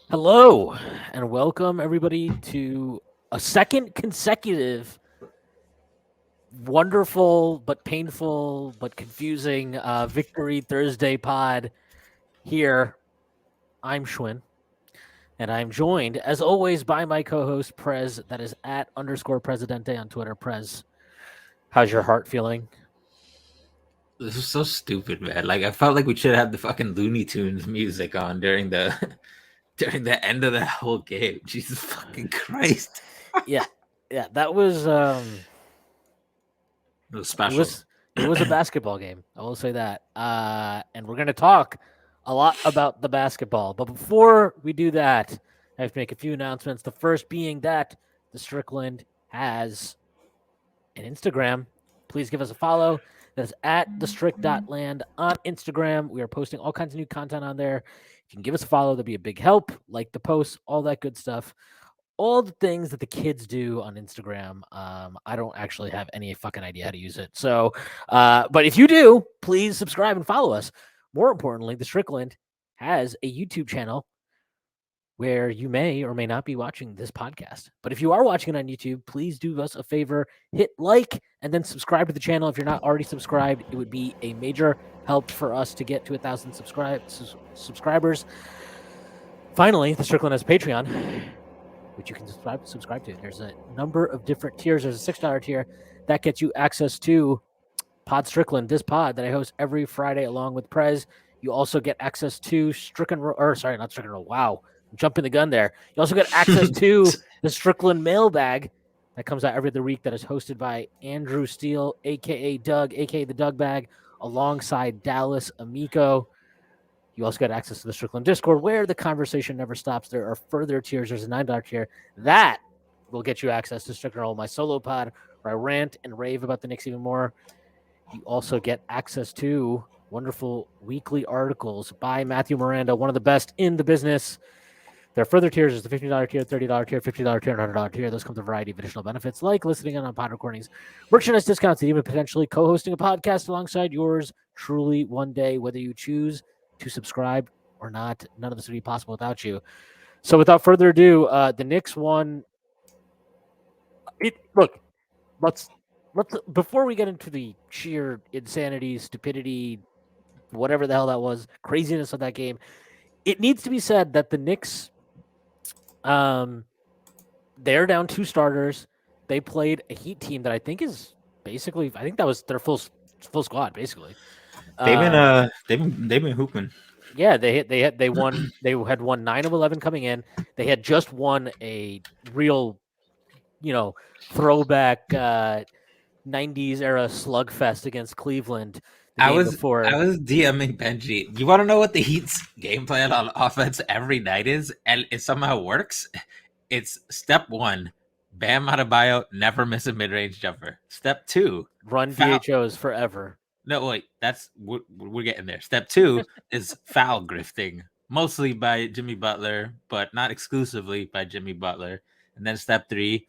Hello, and welcome everybody to a second consecutive wonderful but painful but confusing Victory Thursday pod here. I'm Shwin, and I'm joined, as always, by my co-host Prez. That is at _Presidente on Twitter. Prez, how's your heart feeling? This is so stupid, man. Like I felt like we should have the fucking Looney Tunes music on during the during the end of the whole game. Jesus fucking Christ. Yeah, yeah, that was It was it special. was it was a basketball game. I will say that. And we're gonna talk a lot about the basketball. But before we do that, I have to make a few announcements. The first being that the Strickland has an Instagram. Please give us a follow. That's at thestrict.land on Instagram. We are posting all kinds of new content on there. You can give us a follow. That'd be a big help. Like the posts, all that good stuff, all the things that the kids do on Instagram. I don't actually have any fucking idea how to use it. So, but if you do, please subscribe and follow us. More importantly, the Strickland has a YouTube channel where you may or may not be watching this podcast. But if you are watching it on YouTube, please do us a favor, hit like and then subscribe to the channel. If you're not already subscribed, it would be a major help for us to get to 1,000 subscribers. Finally, the Strickland has Patreon, which you can subscribe to. There's a number of different tiers. There's a $6 tier that gets you access to Pod Strickland, this pod that I host every Friday along with Prez. You also get access to not Strickland. Wow, I'm jumping the gun there. You also get access to the Strickland mailbag that comes out every other week. That is hosted by Andrew Steele, aka Doug, aka the Doug Bag, alongside Dallas Amico. You also get access to the Strickland Discord where the conversation never stops. There are further tiers. There's a $9 tier that will get you access to Strickland Roll, my solo pod, where I rant and rave about the Knicks even more. You also get access to wonderful weekly articles by Matthew Miranda, one of the best in the business. There are further tiers. There's the $15 tier, $30 tier, $50 tier, and $100 tier. Those come with a variety of additional benefits like listening in on pod recordings, merchandise discounts, and even potentially co-hosting a podcast alongside yours truly one day, whether you choose to subscribe or not. None of this would be possible without you. So without further ado, the Knicks won. Look, let's before we get into the sheer insanity, stupidity, whatever the hell that was, craziness of that game, it needs to be said that the Knicks, um, they're down two starters. They played a Heat team that I think is basically, I think that was their full squad basically. they've been Um, they've been hooping. yeah, they won. They had won 9 of 11 coming in. They had just won a real, throwback 90s era slugfest against Cleveland the I game was I before. was DMing Benji. You want to know what the Heat's game plan on offense every night is, and it somehow works? It's step one, Bam Adebayo never miss a mid range jumper. Step two, Run foul. DHOs forever. No, wait, we're getting there. Step two is foul grifting, mostly by Jimmy Butler, but not exclusively by Jimmy Butler. And then step three,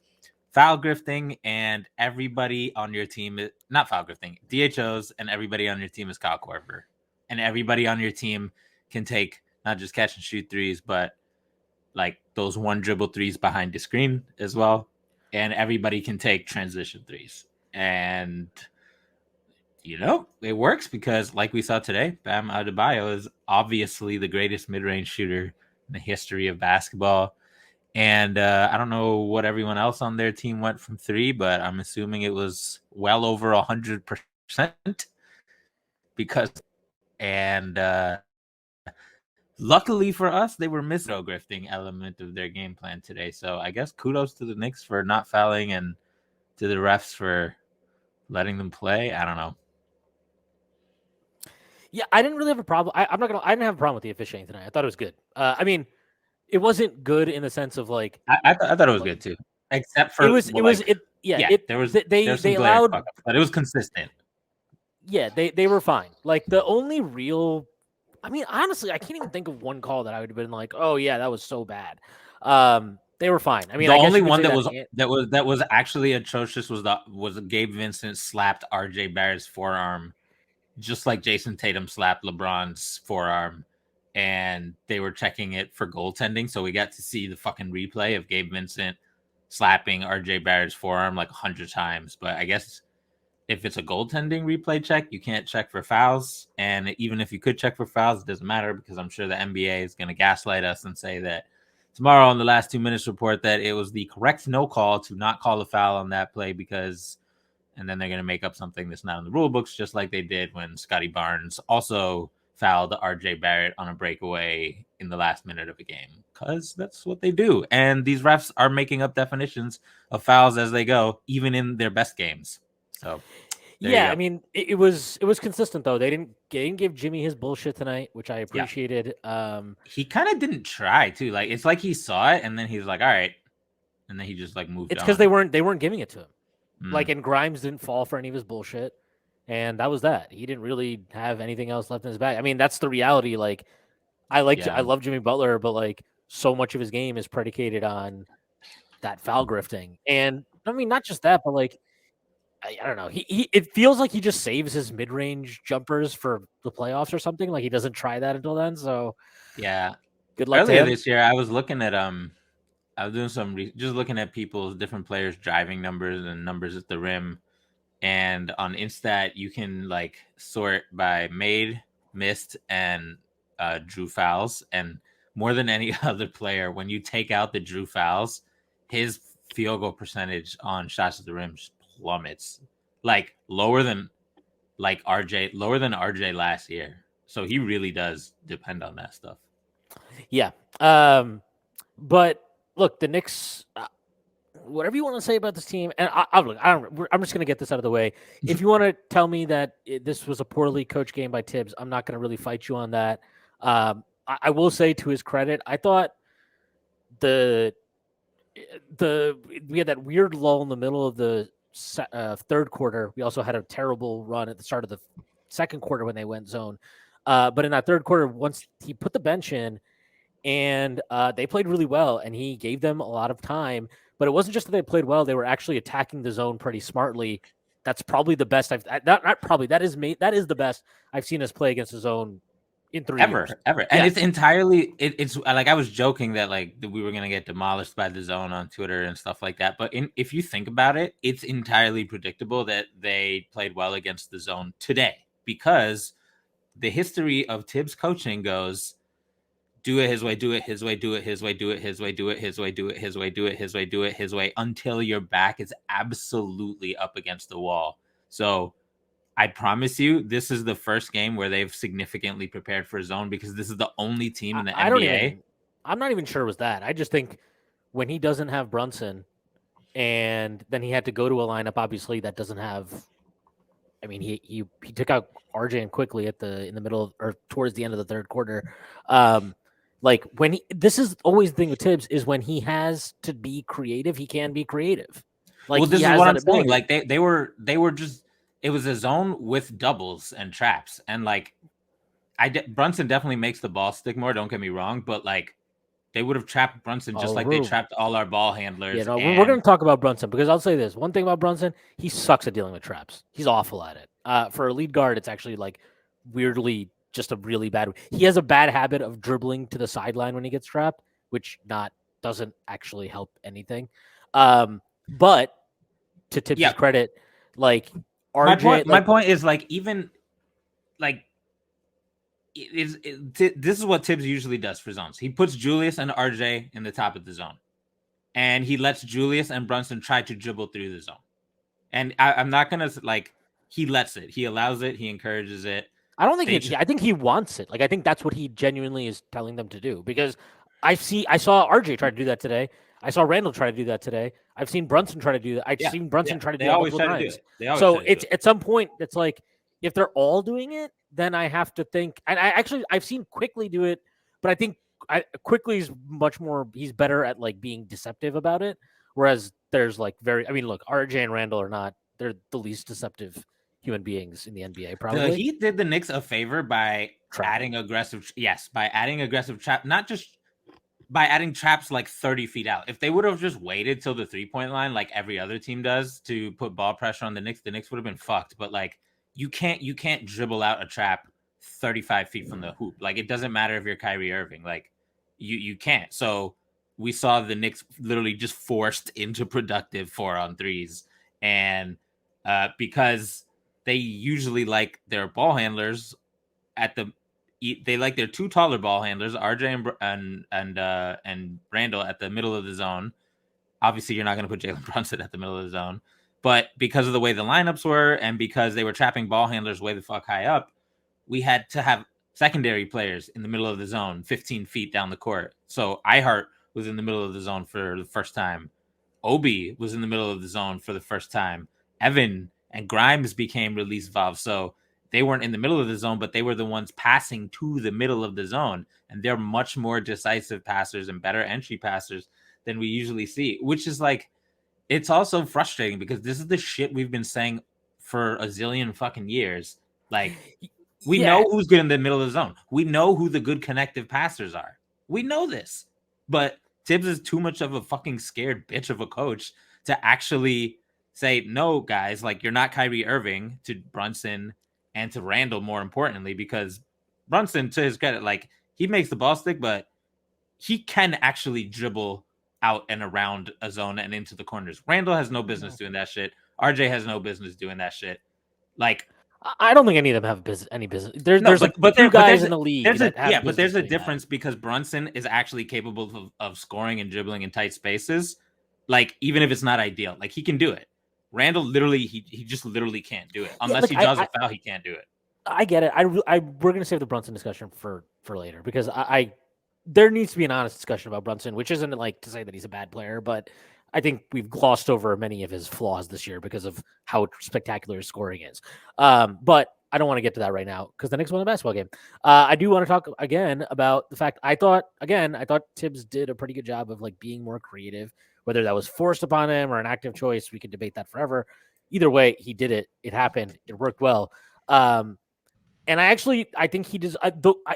foul grifting, and everybody on your team is not foul grifting, DHOs, and everybody on your team is Kyle Korver. And everybody on your team can take not just catch and shoot threes, but like those one dribble threes behind the screen as well. And everybody can take transition threes. And it works because, like we saw today, Bam Adebayo is obviously the greatest mid-range shooter in the history of basketball. And I don't know what everyone else on their team went from three, but I'm assuming it was well over 100% because. And luckily for us, they were missing the grifting element of their game plan today. So I guess kudos to the Knicks for not fouling and to the refs for letting them play. I don't know. Yeah, I didn't really have a problem. I didn't have a problem with the officiating tonight. I thought it was good. I mean, it wasn't good in the sense of like, I thought it was like good too, except it for was it was it yeah yeah, it there was they there's some they glaring allowed fuck ups, but it was consistent. yeah they were fine. Like the only real, I mean, honestly, I can't even think of one call that I would have been like, oh yeah, that was so bad. They were fine. I mean, The I guess only you could one say that that. was actually atrocious was Gabe Vincent slapped RJ Barrett's forearm, just like Jason Tatum slapped LeBron's forearm and they were checking it for goaltending. So we got to see the fucking replay of Gabe Vincent slapping RJ Barrett's forearm like 100 times. But I guess if it's a goaltending replay check, you can't check for fouls. And even if you could check for fouls, it doesn't matter because I'm sure the NBA is going to gaslight us and say that tomorrow on the last 2 minutes report that it was the correct no call to not call a foul on that play because, and then they're going to make up something that's not in the rule books, just like they did when Scotty Barnes also fouled RJ Barrett on a breakaway in the last minute of a game, because that's what they do. And these refs are making up definitions of fouls as they go, even in their best games. So yeah, I mean, it was consistent though. They didn't give Jimmy his bullshit tonight, which I appreciated. He kind of didn't try to, like, it's like he saw it and then he's like, all right, and then he just like moved. It's because they weren't giving it to him. Like, and Grimes didn't fall for any of his bullshit, and that was that. He didn't really have anything else left in his bag. I mean, that's the reality. Like, I love Jimmy Butler, but like so much of his game is predicated on that foul grifting, and I mean not just that, but like I don't know. He it feels like he just saves his mid range jumpers for the playoffs or something. Like he doesn't try that until then. So yeah, good luck earlier to him. this year I was looking at I was doing some just looking at people's different players' driving numbers and numbers at the rim, and on Instat you can like sort by made, missed, and drew fouls. And more than any other player, when you take out the drew fouls, his field goal percentage on shots at the rim plummets, like lower than RJ last year. So he really does depend on that stuff. Yeah. But look, the Knicks. Whatever you want to say about this team, and I'm just going to get this out of the way. If you want to tell me that this was a poorly coached game by Thibs, I'm not going to really fight you on that. I will say, to his credit, I thought we had that weird lull in the middle of the third quarter. We also had a terrible run at the start of the second quarter when they went zone. But in that third quarter, once he put the bench in, and they played really well, and he gave them a lot of time. But it wasn't just that they played well; they were actually attacking the zone pretty smartly. That's probably the best I've not probably that is the best I've seen us play against the zone in 3 years. Ever. And it's entirely it's like I was joking that like we were gonna get demolished by the zone on Twitter and stuff like that. But if you think about it, it's entirely predictable that they played well against the zone today, because the history of Thibs coaching goes, do it his way, do it his way, do it his way, do it his way, do it his way, do it his way, do it his way, do it his way, until your back is absolutely up against the wall. So I promise you, this is the first game where they've significantly prepared for zone, because this is the only team in the NBA. I'm not even sure it was that. I just think when he doesn't have Brunson, and then he had to go to a lineup, obviously that doesn't have. I mean, he took out RJ and quickly in the middle or towards the end of the third quarter. Like when this is always the thing with Thibs, is when he has to be creative, he can be creative. Like, well, this is what I'm saying. Like they were just, it was a zone with doubles and traps, and like Brunson definitely makes the ball stick more. Don't get me wrong, but like they would have trapped Brunson just like they trapped all our ball handlers. Yeah, no, we're going to talk about Brunson, because I'll say this one thing about Brunson: he sucks at dealing with traps. He's awful at it. For a lead guard, it's actually like weirdly just a really bad. He has a bad habit of dribbling to the sideline when he gets trapped, which doesn't actually help anything. But to Thibs' credit, like RJ, my point is like even like this is what Thibs usually does for zones. He puts Julius and RJ in the top of the zone, and he lets Julius and Brunson try to dribble through the zone. And I'm not gonna like, he lets it, he allows it, he encourages it. I don't think I think he wants it. Like, I think that's what he genuinely is telling them to do, because I saw RJ try to do that today. I saw Randall try to do that today. I've seen Brunson try to do that. I've seen Brunson try to do that multiple times. So it's at some point, it's like, if they're all doing it, then I have to think. And I've seen Quickly do it, but I think Quickly is much more. He's better at like being deceptive about it. Whereas there's like look, RJ and Randall are not. They're the least deceptive human beings in the NBA. Probably he did the Knicks a favor by adding aggressive. Yes, by adding aggressive trap, not just by adding traps like 30 feet out. If they would have just waited till the 3-point line like every other team does to put ball pressure on the Knicks would have been fucked. But like you can't dribble out a trap 35 feet from the hoop. Like, it doesn't matter if you're Kyrie Irving. Like, you can't. So we saw the Knicks literally just forced into productive 4-on-3s, and because they usually like their ball handlers at the they like their two taller ball handlers, RJ and Randall, at the middle of the zone. Obviously, you're not going to put Jalen Brunson at the middle of the zone, but because of the way the lineups were and because they were trapping ball handlers way the fuck high up, we had to have secondary players in the middle of the zone, 15 feet down the court. So iHeart was in the middle of the zone for the first time. Obi was in the middle of the zone for the first time. Evan and Grimes became release valves. So they weren't in the middle of the zone, but they were the ones passing to the middle of the zone. And they're much more decisive passers and better entry passers than we usually see, which is like, it's also frustrating because this is the shit we've been saying for a zillion fucking years. Like, we Yeah, know who's good in the middle of the zone. We know who the good connective passers are. We know this. But Thibs is too much of a fucking scared bitch of a coach to actually say, no, guys, like, you're not Kyrie Irving, to Brunson and to Randall, more importantly, because Brunson, to his credit, like, he makes the ball stick, but he can actually dribble out and around a zone and into the corners. Randall has no business doing that shit. RJ has no business doing that shit. Like, I don't think any of them have any business. no, There's like two guys in the league that have but business there's a doing that. difference because Brunson is actually capable of scoring and dribbling in tight spaces. Like, even if it's not ideal, like, he can do it. Randall literally, he just literally can't do it unless like he draws a foul. He can't do it. I get it. We're gonna save the Brunson discussion for later because I there needs to be an honest discussion about Brunson, which isn't like to say that he's a bad player, but I think we've glossed over many of his flaws this year because of how spectacular his scoring is. But I don't want to get to that right now because the Knicks won the basketball game. I do want to talk again about the fact I thought Thibs did a pretty good job of like being more creative, whether that was forced upon him or an active choice. We could debate that forever. Either way, he did it. It happened. It worked well. And I think he does.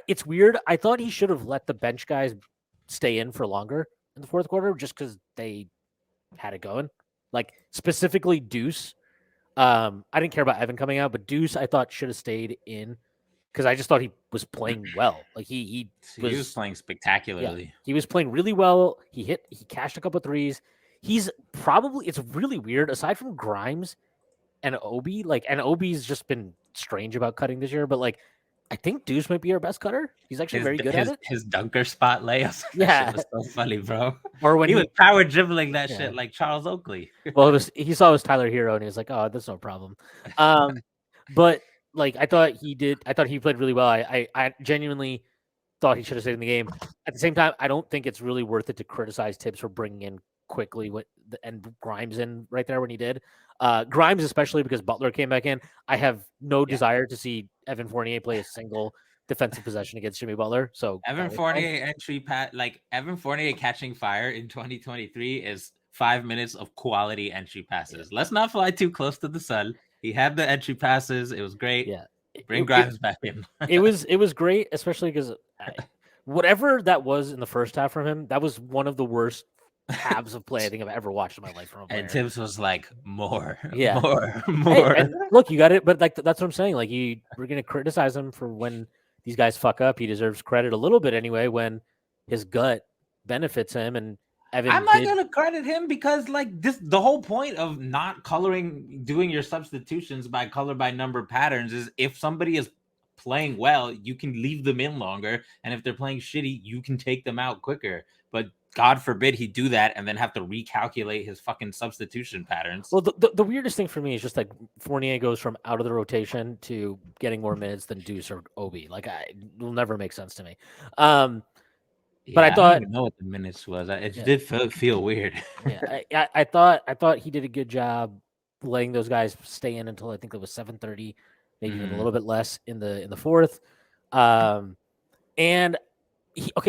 It's weird. I thought he should have let the bench guys stay in for longer in the fourth quarter just because they had it going. Like specifically Deuce. I didn't care about Evan coming out, but Deuce I thought should have stayed in because I just thought he was playing well. Like he was playing spectacularly. He was playing really well. He cashed a couple of threes. It's really weird. Aside from Grimes and Obi, and Obi's just been strange about cutting this year, but like I think Deuce might be our best cutter. He's actually very good at it. His dunker spot layups. Yeah, that shit was so funny, bro. Or when he was power dribbling that shit like Charles Oakley. Well, he saw it was Tyler Hero, and he was like, "Oh, that's no problem." But like I thought he did. I thought he played really well. I genuinely thought he should have stayed in the game. At the same time, I don't think it's really worth it to criticize Thibs for bringing in quickly and Grimes in right there when he did. Grimes, especially because Butler came back in. I have no desire to see Evan Fournier play a single defensive possession against Jimmy Butler. So Evan Fournier Evan Fournier catching fire in 2023 is 5 minutes of quality entry passes. Yeah. Let's not fly too close to the sun. He had the entry passes. It was great. Yeah. Bring Grimes back in. it was great, especially because whatever that was in the first half from him, that was one of the worst halves of play I think I've ever watched in my life from a player. And Thibs was like, more. Hey, and look, you got it, but like that's what I'm saying. Like we're gonna criticize him for when these guys fuck up. He deserves credit a little bit anyway when his gut benefits him. And I'm not gonna credit him because the whole point of not doing your substitutions by color by number patterns is if somebody is playing well, you can leave them in longer, and if they're playing shitty, you can take them out quicker. But God forbid he do that and then have to recalculate his fucking substitution patterns. Well, the weirdest thing for me is just like Fournier goes from out of the rotation to getting more minutes than Deuce or Obi. Like it will never make sense to me. But I thought I don't even know what the minutes was. It did feel weird. I thought he did a good job letting those guys stay in until I think it was 7:30, maybe even a little bit less in the fourth. And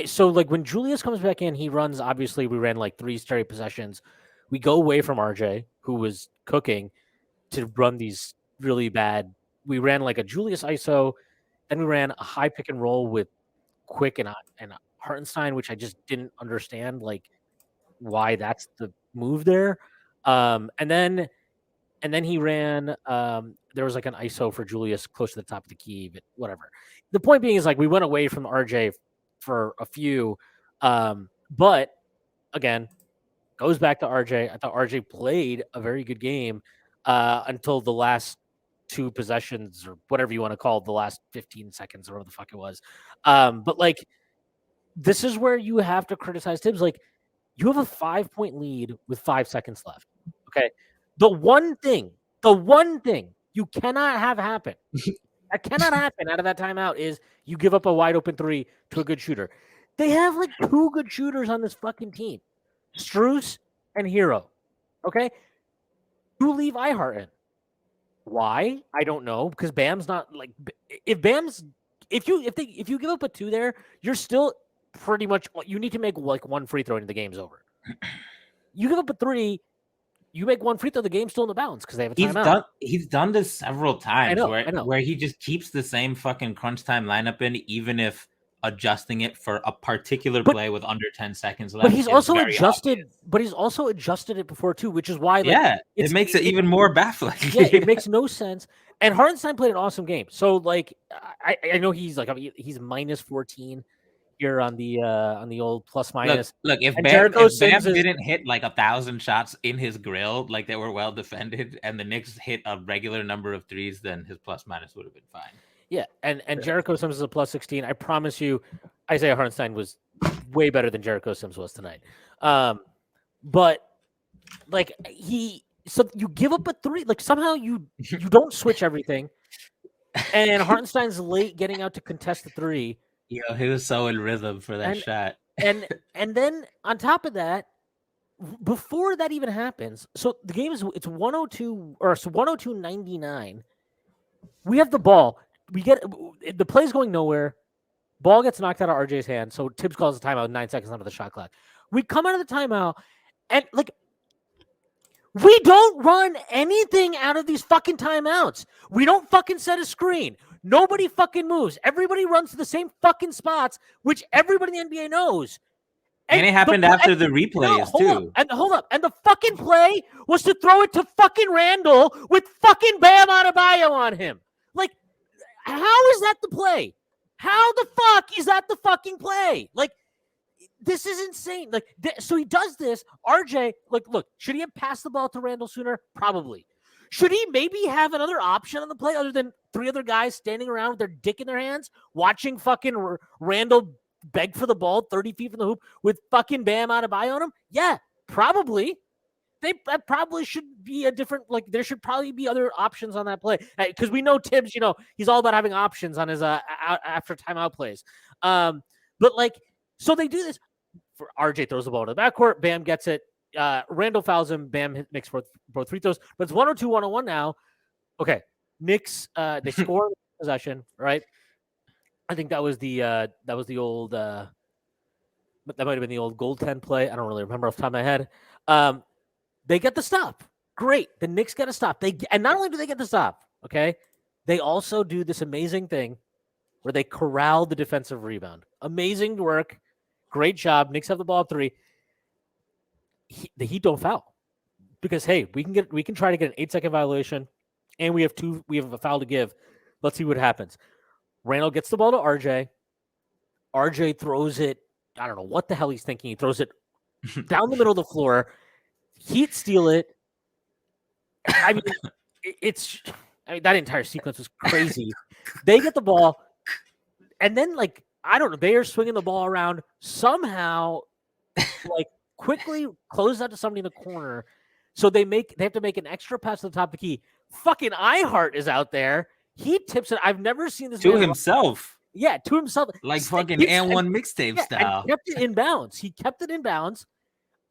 so like when Julius comes back in, he runs. Obviously, we ran like 3 straight possessions. We go away from RJ, who was cooking, to run these really bad. We ran like a Julius ISO, then we ran a high pick and roll with Quick and Hartenstein, which I just didn't understand, like why that's the move there. And then and then he ran. There was like an ISO for Julius close to the top of the key, but whatever. The point being is like we went away from RJ for a few, but again, goes back to RJ. I thought RJ played a very good game until the last two possessions or whatever you want to call it, the last 15 seconds or whatever the fuck it was. But like, this is where you have to criticize Thibs. Like, you have a 5-point lead with 5 seconds left. Okay. The one thing you cannot have happen, that cannot happen out of that timeout is you give up a wide open three to a good shooter. They have like 2 good shooters on this fucking team, Strus and Hero. Okay. You leave Ihart in. Why? I don't know. Because Bam's not like, if you give up a 2 there, you're still pretty much, you need to make like 1 free throw and the game's over. You give up a 3, you make 1 free throw, the game's still in the balance because they have a timeout. He's done this several times I know. where he just keeps the same fucking crunch time lineup in, even if adjusting it for a particular play with under 10 seconds left. But he's also adjusted. Obvious. But he's also adjusted it before too, which is why. Like, it makes it even more baffling. Yeah, it makes no sense. And Hartenstein played an awesome game. So like, I know he's like he's minus 14 here on the old plus minus. Look, if Bam didn't hit like 1,000 shots in his grill, like they were well defended, and the Knicks hit a regular number of threes, then his plus minus would have been fine. Yeah, and Jericho Sims is a plus 16. I promise you, Isaiah Hartenstein was way better than Jericho Sims was tonight. But like so you give up a 3, like somehow you don't switch everything, and Hartenstein's late getting out to contest the 3. Yo, he was so in rhythm for that shot. and then on top of that, before that even happens, so the game is it's 102 or so 102-99. We have the ball. We get the play's going nowhere. Ball gets knocked out of RJ's hand. So Thibs calls a timeout 9 seconds under the shot clock. We come out of the timeout and like we don't run anything out of these fucking timeouts. We don't fucking set a screen. Nobody fucking moves. Everybody runs to the same fucking spots, which everybody in the NBA knows. And it happened after the replays too. Hold up. And the fucking play was to throw it to fucking Randall with fucking Bam Adebayo on him. Like, how is that the play? How the fuck is that the fucking play? Like, this is insane. Like, so he does this. RJ, like, look, should he have passed the ball to Randall sooner? Probably. Should he maybe have another option on the play other than 3 other guys standing around with their dick in their hands, watching fucking Randall beg for the ball 30 feet from the hoop with fucking Bam Adebayo on him? Yeah, probably. That probably should be a different, like, there should probably be other options on that play. Because we know Thibs, he's all about having options on his after timeout plays. But, like, so they do this. For RJ throws the ball to the backcourt. Bam gets it. Randall fouls him. Bam makes both free throws. But it's 102-101 now. Okay. Knicks, they score possession, right? I think that was the old that might have been the old goaltend play. I don't really remember off the top of my head. They get the stop. Great. The Knicks get a stop. And not only do they get the stop, okay, they also do this amazing thing where they corral the defensive rebound. Amazing work. Great job. Knicks have the ball at 3. The Heat don't foul because, hey, we can try to get an 8-second violation, and we have a foul to give. Let's see what happens. Randall gets the ball to RJ. RJ throws it. I don't know what the hell he's thinking. He throws it down the middle of the floor. Heat steal it. I mean, that entire sequence was crazy. They get the ball, and then, like, I don't know, they are swinging the ball around somehow, like, quickly close out to somebody in the corner. So they have to make an extra pass to the top of the key. Fucking Ihart is out there. He tips it. I've never seen this to himself. Yeah, to himself. Like fucking and one mixtape style. And kept it in bounds. He kept it in bounds.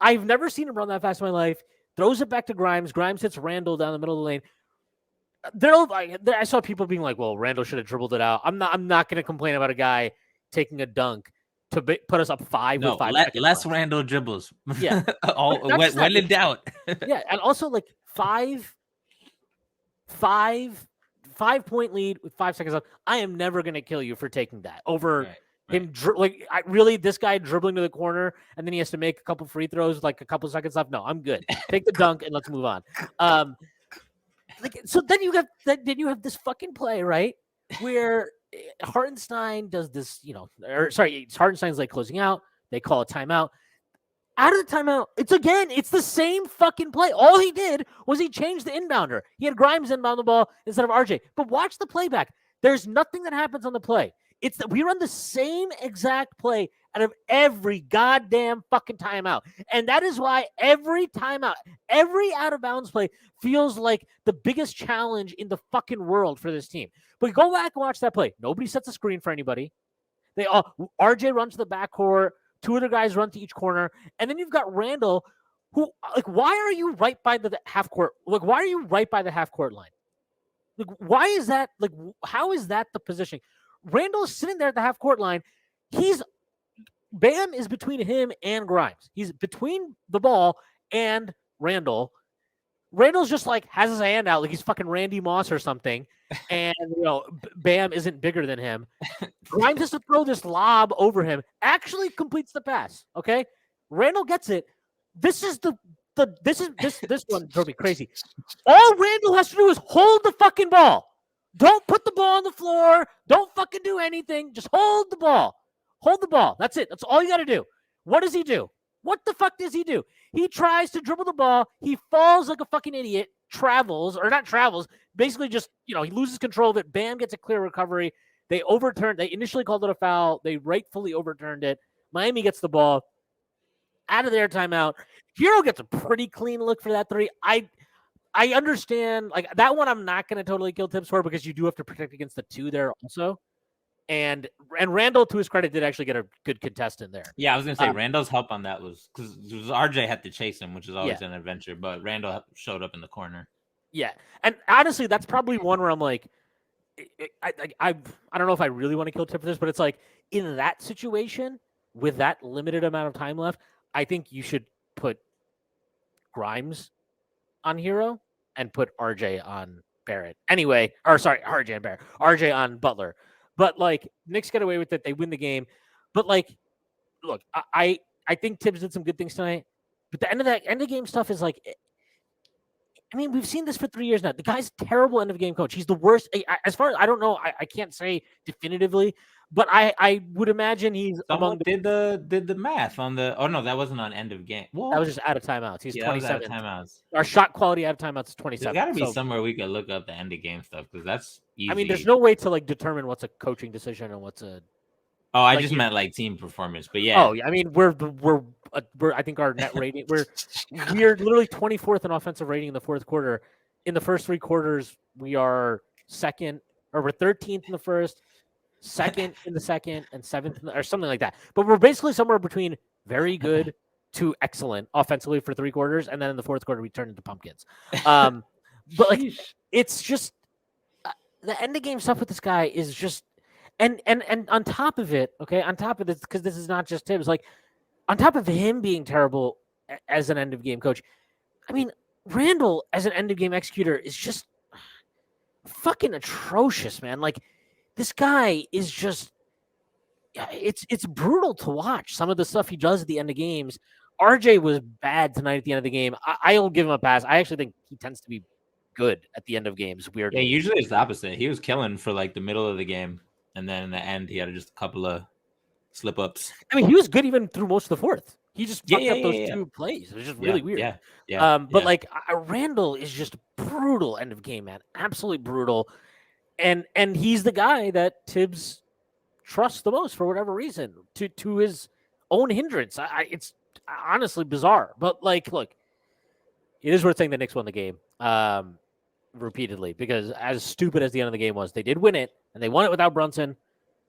I've never seen him run that fast in my life. Throws it back to Grimes. Grimes hits Randall down the middle of the lane. I saw people being like, "Well, Randall should have dribbled it out." I'm not going to complain about a guy taking a dunk to put us up 5 with 5 seconds less left. Randall dribbles. Yeah, when in doubt. Yeah, and also like 5-point lead with 5 seconds left. I am never going to kill you for taking that over. Him this guy dribbling to the corner and then he has to make a couple free throws with like a couple seconds left. No, I'm good. Take the dunk and let's move on. like so then you have this fucking play, right? Where Hartenstein does this, or sorry, Hartenstein's like closing out. They call a timeout. Out of the timeout, it's the same fucking play. All he did was he changed the inbounder. He had Grimes inbound the ball instead of RJ. But watch the playback. There's nothing that happens on the play. It's that we run the same exact play out of every goddamn fucking timeout. And that is why every timeout, every out of bounds play feels like the biggest challenge in the fucking world for this team. But go back and watch that play. Nobody sets a screen for anybody. They all RJ runs to the backcourt. Two other guys run to each corner. And then you've got Randall, who, like, why are you right by the half court? Like, why are you right by the half court line? Like, why is that? Like, how is that the positioning? Randall is sitting there at the half court line. Bam is between him and Grimes. He's between the ball and Randall. Randall's just like has his hand out like he's fucking Randy Moss or something. And, Bam isn't bigger than him. Grimes has to throw this lob over him, actually completes the pass. Okay. Randall gets it. This one drove me crazy. All Randall has to do is hold the fucking ball. Don't put the ball on the floor. Don't fucking do anything. Just hold the ball. Hold the ball. That's it. That's all you got to do. What does he do? What the fuck does he do? He tries to dribble the ball. He falls like a fucking idiot, basically just, he loses control of it. Bam gets a clear recovery. They initially called it a foul. They rightfully overturned it. Miami gets the ball out of their timeout. Hero gets a pretty clean look for that three. I understand, like, that one I'm not going to totally kill Thibs for because you do have to protect against the two there also. And Randall, to his credit, did actually get a good contest in there. Yeah, I was going to say Randall's help on that was because RJ had to chase him, which is always an adventure, but Randall showed up in the corner. Yeah. And honestly, that's probably one where I'm like, I don't know if I really want to kill Tip for this, but it's like in that situation with that limited amount of time left, I think you should put Grimes on Hero and put RJ on Barrett. Anyway, RJ and Barrett. RJ on Butler. But, like, Knicks get away with it. They win the game. But, like, look, I think Thibs did some good things tonight. But the end of game stuff is like, I mean, we've seen this for 3 years now. The guy's a terrible end of game coach. He's the worst. As far as I don't know, I can't say definitively, but I would imagine he's did the math on the. Oh no, that wasn't on end of game. That was just out of timeouts. He's 27. Timeouts. Our shot quality out of timeouts is 27. There's got to be somewhere we could look up the end of game stuff because that's easy. I mean, there's no way to like determine what's a coaching decision and what's a. Oh, I just meant like team performance, but yeah. Oh, I mean, we're I think our net rating we're literally 24th in offensive rating in the fourth quarter. In the first three quarters, we are second, or we're 13th in the first, second in the second, and seventh or something like that. But we're basically somewhere between very good to excellent offensively for three quarters, and then in the fourth quarter we turn into pumpkins. But like, it's just the end of game stuff with this guy is just. And on top of it, okay, on top of this, because this is not just Thibs, like on top of him being terrible as an end of game coach, I mean, Randall as an end of game executor is just fucking atrocious, man. Like this guy is just, it's brutal to watch some of the stuff he does at the end of games. RJ was bad tonight at the end of the game. I'll give him a pass. I actually think he tends to be good at the end of games. Weird. Yeah, usually it's the opposite. He was killing for like the middle of the game. And then in the end, he had just a couple of slip-ups. I mean, he was good even through most of the fourth. He just fucked up those two plays. It was just really weird. But like Randall is just brutal end of game, man. Absolutely brutal. And he's the guy that Thibs trusts the most for whatever reason to his own hindrance. It's honestly bizarre. But like, look, it is worth saying the Knicks won the game. Repeatedly, because as stupid as the end of the game was, they did win it, and they won it without Brunson.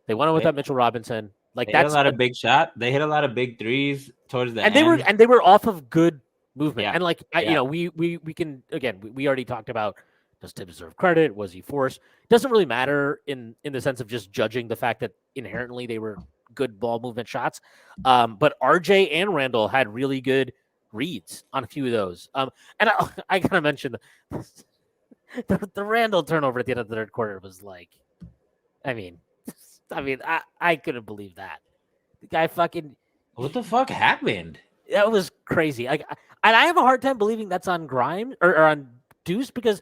They won it without Mitchell Robinson. Like that's a lot of big shot. They hit a lot of big threes towards the end. They were off of good movement. Yeah. And like we can again we already talked about, does Thibs deserve credit? Was he forced? It doesn't really matter in the sense of just judging the fact that inherently they were good ball movement shots. But RJ and Randall had really good reads on a few of those. And I gotta mention the Randall turnover at the end of the third quarter was like, I mean, I couldn't believe that. The guy fucking. What the fuck happened? That was crazy. And I have a hard time believing that's on Grimes or on Deuce because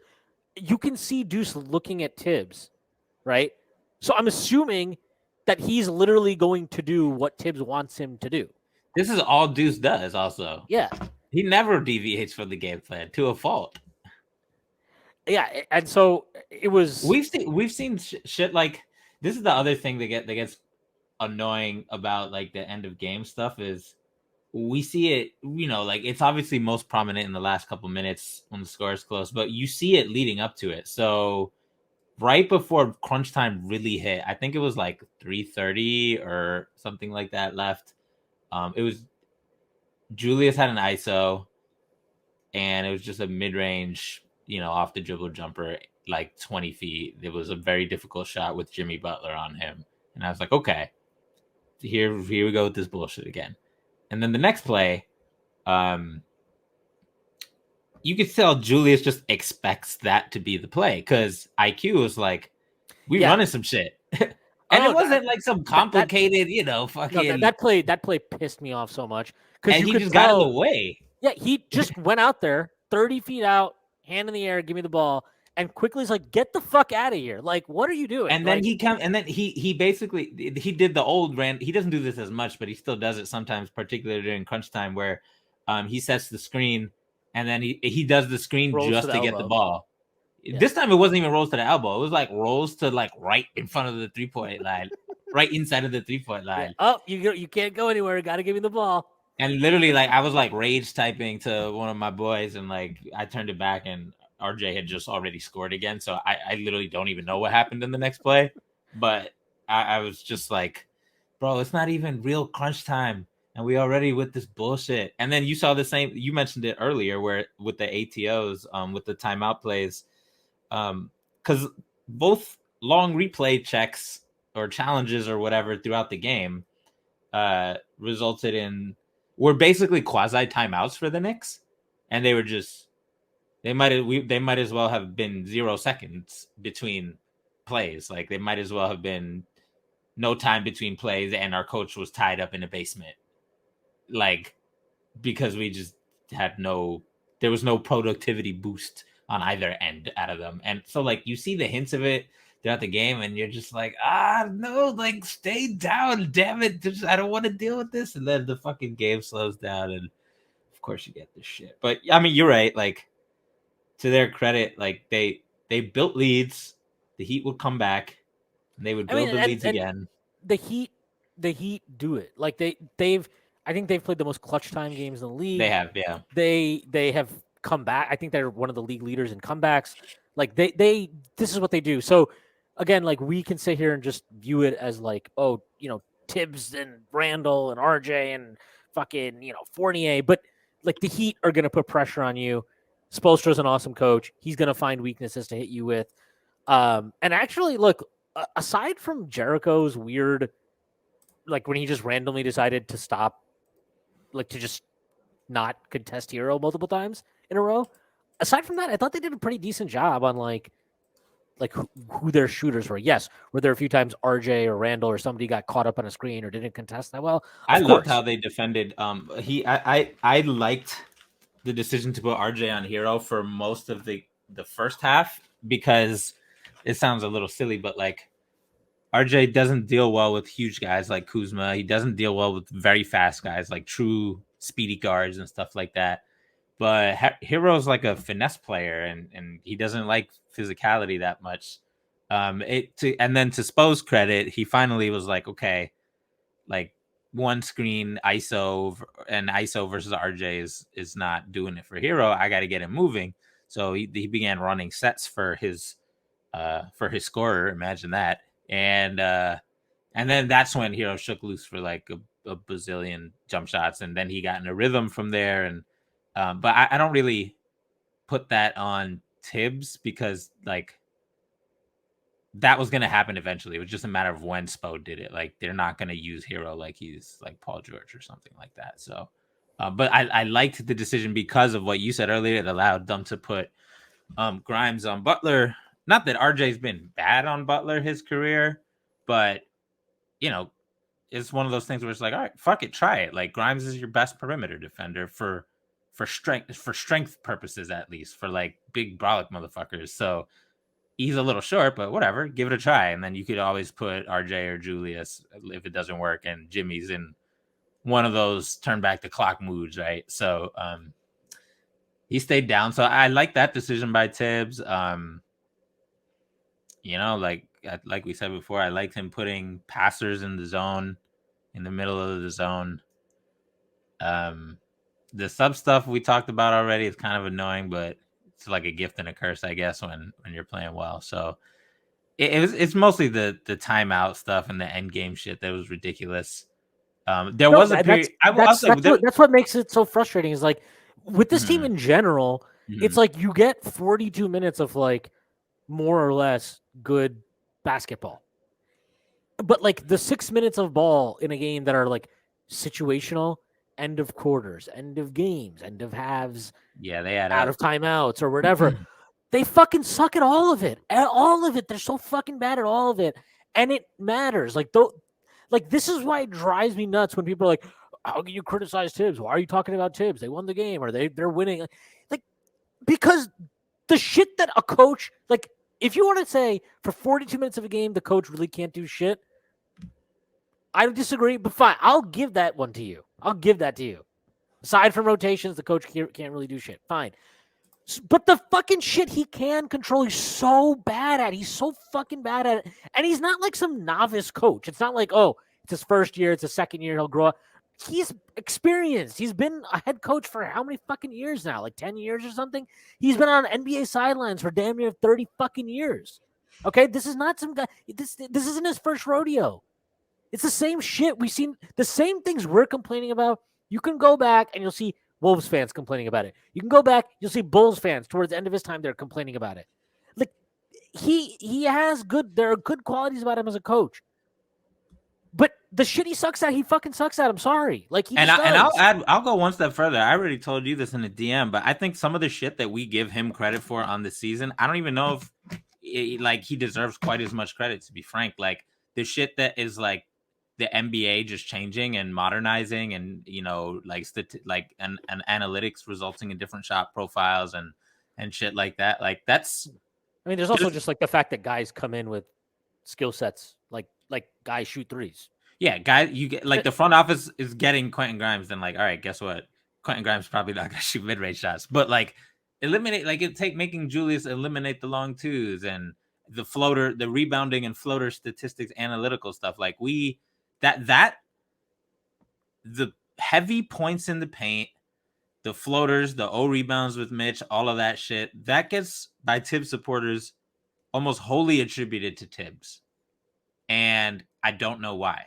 you can see Deuce looking at Thibs, right? So I'm assuming that he's literally going to do what Thibs wants him to do. This is all Deuce does. Also, Yeah, he never deviates from the game plan to a fault. yeah, and so it was. We've seen shit like this. Is the other thing that gets annoying about like the end of game stuff is we see it, like it's obviously most prominent in the last couple minutes when the score is close, but you see it leading up to it. So right before crunch time really hit, I think it was like 3:30 or something like that left. It was Julius had an ISO, and it was just a mid range, off the dribble jumper, like 20 feet. It was a very difficult shot with Jimmy Butler on him, and I was like, okay, here we go with this bullshit again. And then the next play, um, you could tell Julius just expects that to be the play because IQ was like, we Yeah. running some shit. And it Oh, wasn't like some that complicated, no, fucking. that play pissed me off so much because And you he could just got in the tell. way. Yeah, he just went out there, 30 feet out, hand in the air, give me the ball, and quickly is like, "Get the fuck out of here!" Like, what are you doing? And then Like, he basically he did the old Rand. He doesn't do this as much, but he still does it sometimes, particularly during crunch time, where he sets the screen and then he does the screen rolls to just the to get the elbow. ball. Yeah, This time it wasn't even rolls to the elbow. It was like rolls to like right in front of the 3-point line, right inside of the 3-point yeah. line. Oh, you can't go anywhere. Got to give me the ball. And literally, like, I was like rage typing to one of my boys, and like I turned it back, and RJ had just already scored again. So I literally don't even know what happened in the next play. But I was just like, bro, it's not even real crunch time. And we already with this bullshit. And then you saw the same, you mentioned it earlier where with the ATOs, with the timeout plays, because both long replay checks or challenges or whatever throughout the game resulted in were basically quasi timeouts for the Knicks, and they were just they might as well have been 0 seconds between plays. Like they might as well have been no time between plays, and our coach was tied up in a basement, like because we just had there was no productivity boost on either end out of them, and so like you see the hints of it throughout the game, and you're just like, no, like stay down, damn it, just, I don't want to deal with this, and then the fucking game slows down, and of course you get this shit. But I mean, you're right. Like to their credit, like they built leads, the Heat would come back, and they would I mean, build the leads and again. the Heat, the Heat do it. Like they've. I think they've played the most clutch time games in the They league. have, yeah. They have come back. I think they're one of the league leaders in comebacks. Like they this is what they do. So again, like we can sit here and just view it as like, oh, Tibbs and Randall and RJ and fucking, Fournier, but like the Heat are gonna put pressure on you. Spoelstra's an awesome coach. He's gonna find weaknesses to hit you with. And actually, look, aside from Jericho's weird, like when he just randomly decided to stop, like to just not contest hero multiple times in a row. Aside from that, I thought they did a pretty decent job on like who their shooters were. Yes, were there a few times RJ or Randall or somebody got caught up on a screen or didn't contest that well? I Of loved course. how they defended. I liked the decision to put RJ on hero for most of the first half because it sounds a little silly, but like RJ doesn't deal well with huge guys like Kuzma. He doesn't deal well with very fast guys like true speedy guards and stuff like that. But Hero's like a finesse player, and he doesn't like physicality that much. And then to Spo's credit, he finally was like, okay, like one screen ISO and ISO versus RJ is not doing it for Hero. I got to get him moving. So he began running sets for his scorer. Imagine that. And then that's when Hero shook loose for like a bazillion jump shots, and then he got in a rhythm from there. And but I don't really put that on Thibs because like that was going to happen eventually. It was just a matter of when Spo did it. Like they're not going to use Hero like he's like Paul George or something like that. So, but I liked the decision because of what you said earlier. It allowed them to put Grimes on Butler. Not that RJ's been bad on Butler his career, but you know, it's one of those things where it's like, all right, fuck it, try it. Like Grimes is your best perimeter defender for for strength purposes, at least for like big brolic motherfuckers. So he's a little short, but whatever, give it a try. And then you could always put RJ or Julius if it doesn't work, and Jimmy's in one of those turn back the clock moods, right? So he stayed down. So I like that decision by Thibs. Like we said before, I liked him putting passers in the zone, in the middle of the zone. The sub stuff we talked about already is kind of annoying, but it's like a gift and a curse, I guess, when you're playing well. So it's mostly the timeout stuff and the end game shit that was ridiculous. There was a period. That's what makes it so frustrating. Is like with this team in general, it's like you get 42 minutes of like more or less good basketball, but like the 6 minutes of ball in a game that are like situational, end of quarters, end of games, end of halves, yeah, they had out of timeouts or whatever. They fucking suck at all of it. At all of it. They're so fucking bad at all of it. And it matters. Like this is why it drives me nuts when people are like, how can you criticize Thibs? Why are you talking about Thibs? They won the game or they're winning. Like because the shit that a coach, like if you want to say for 42 minutes of a game the coach really can't do shit, I disagree, but fine. I'll give that one to you. I'll give that to you. Aside from rotations, the coach can't really do shit. Fine. But the fucking shit he can control, he's so bad at. He's so fucking bad at it. And he's not like some novice coach. It's not like, oh, it's his first year, it's his second year, he'll grow up. He's experienced. He's been a head coach for how many fucking years now? Like 10 years or something? He's been on NBA sidelines for damn near 30 fucking years. Okay? This is not some guy. This isn't his first rodeo. It's the same shit. We've seen the same things we're complaining about. You can go back and you'll see Wolves fans complaining about it. You can go back, you'll see Bulls fans towards the end of his time, they're complaining about it. Like he has there are good qualities about him as a coach. But the shit he sucks at, he fucking sucks at. I'm sorry. Like I'll go one step further. I already told you this in the DM, but I think some of the shit that we give him credit for on the season, I don't even know if he deserves quite as much credit, to be frank. Like the shit that is like the NBA just changing and modernizing, and like analytics resulting in different shot profiles and shit like that. Like that's. I mean, there's also just like the fact that guys come in with skill sets, like guys shoot threes. Yeah, guys, you get like the front office is getting Quentin Grimes. Then like, all right, guess what? Quentin Grimes probably not gonna shoot mid-range shots, but like making Julius eliminate the long twos and the floater, the rebounding and floater statistics, analytical stuff. Like the heavy points in the paint, the floaters, the rebounds with Mitch, all of that shit, that gets by Thibs supporters almost wholly attributed to Thibs. And I don't know why.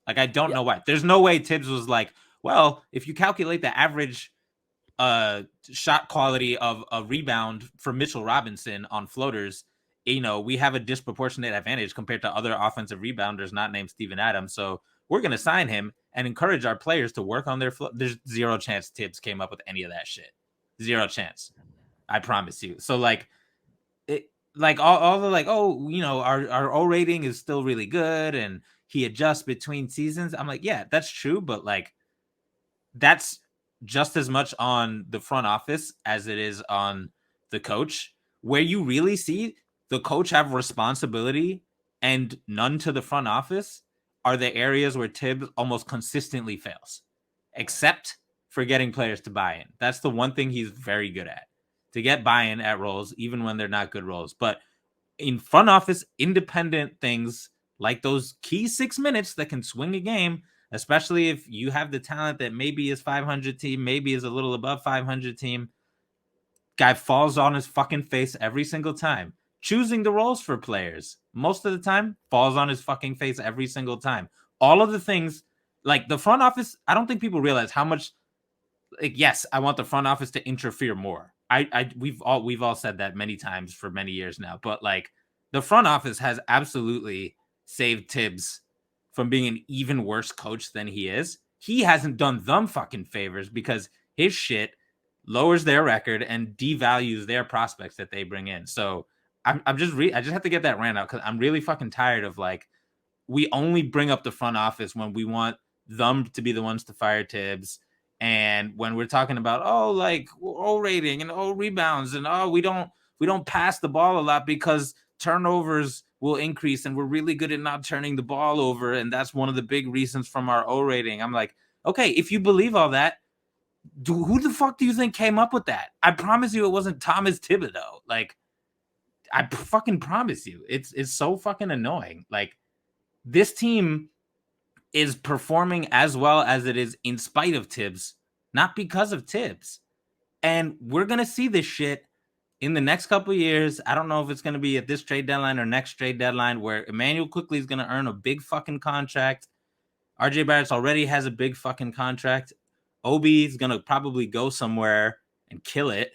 Like, I don't know why. There's no way Thibs was like, well, if you calculate the average shot quality of a rebound for Mitchell Robinson on floaters, we have a disproportionate advantage compared to other offensive rebounders not named Steven Adams. So we're going to sign him and encourage our players to work on their There's zero chance Thibs came up with any of that shit. Zero chance. I promise you. So like, all the like, our O rating is still really good and he adjusts between seasons. I'm like, yeah, that's true. But like, that's just as much on the front office as it is on the coach. Where you really see the coach have responsibility and none to the front office are the areas where Thibs almost consistently fails, except for getting players to buy in. That's the one thing he's very good at, to get buy-in at roles, even when they're not good roles. But in front office, independent things like those key 6 minutes that can swing a game, especially if you have the talent that maybe is 500 team, maybe is a little above 500 team, guy falls on his fucking face every single time. Choosing the roles for players, most of the time, falls on his fucking face every single time. All of the things, like the front office, I don't think people realize how much, like, yes, I want the front office to interfere more. We've all said that many times for many years now, but like the front office has absolutely saved Thibs from being an even worse coach than he is. He hasn't done them fucking favors because his shit lowers their record and devalues their prospects that they bring in. So I just have to get that rant out because I'm really fucking tired of like, we only bring up the front office when we want them to be the ones to fire Thibs. And when we're talking about like O rating and rebounds and we don't pass the ball a lot because turnovers will increase and we're really good at not turning the ball over, and that's one of the big reasons from our O rating. I'm like, okay, if you believe all that, who the fuck do you think came up with that? I promise you it wasn't Thomas Thibodeau. Like, I fucking promise you. It's so fucking annoying. Like, this team is performing as well as it is in spite of Thibs, not because of Thibs. And we're going to see this shit in the next couple of years. I don't know if it's going to be at this trade deadline or next trade deadline, where Emmanuel quickly is going to earn a big fucking contract. RJ Barrett's already has a big fucking contract. Obi is going to probably go somewhere and kill it.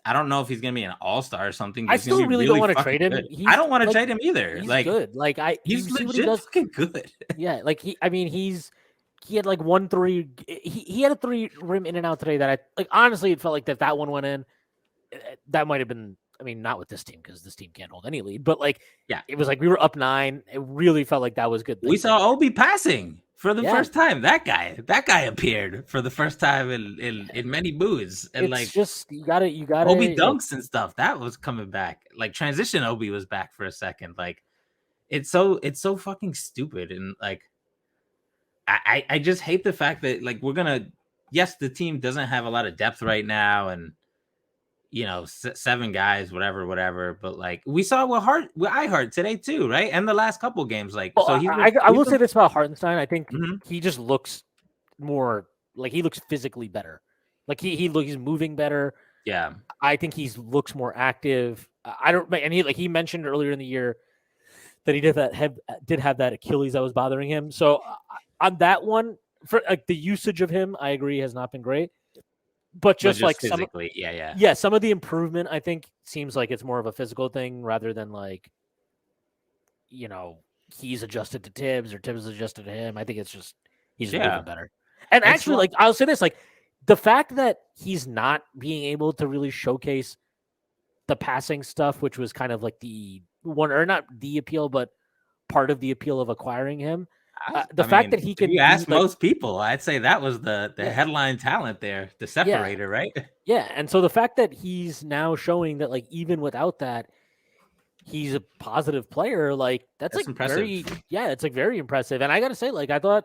I don't know if he's going to be an all-star or something, but I he's going still to be really really don't want to fucking trade him. good. He's I don't want to like, trade him either. he's Like, good. Like you he's see what he legit does. fucking good. Yeah, like he had like 1-3. He had a 3 rim in and out today that I like. Honestly, it felt like that one went in. That might have been. I mean, not with this team because this team can't hold any lead. But like, Yeah, it was like we were up 9. It really felt like that was good. we saw Obi passing for the Yeah, first time. That guy appeared for the first time in many booths, and it's like just you gotta Obi like. dunks and stuff. That was coming back. Like, transition Obi was back for a second. Like, it's so fucking stupid. And like, I just hate the fact that, like, yes, the team doesn't have a lot of depth right now, and 7 guys, whatever. But like, we saw with iHeart today too, right? And the last couple games, like, Well, so I will say this about Hartenstein. I think Mhm. he just looks more like he looks physically better. Like he's moving better. Yeah. I think he looks more active. I don't, and he mentioned earlier in the year that he did have that Achilles that was bothering him. So on that one, for like the usage of him, I agree has not been great. But But just just like physically, yeah. some of the improvement, I think seems like it's more of a physical thing rather than like he's adjusted to Tibbs or Tibbs adjusted to him. I think it's just he's just moving Yeah. better. And It's actually, like I'll say this, like the fact that he's not being able to really showcase the passing stuff, which was kind of like the one or not the appeal, but part of the appeal of acquiring him. The I fact mean, that he if can you be ask like, most people, I'd say that was the yeah, headline talent there, the yeah, separator, right? yeah. And so the fact that he's now showing that, like, even without that, he's a positive player, like that's That's like impressive. it's like very impressive. And I gotta say, like, I thought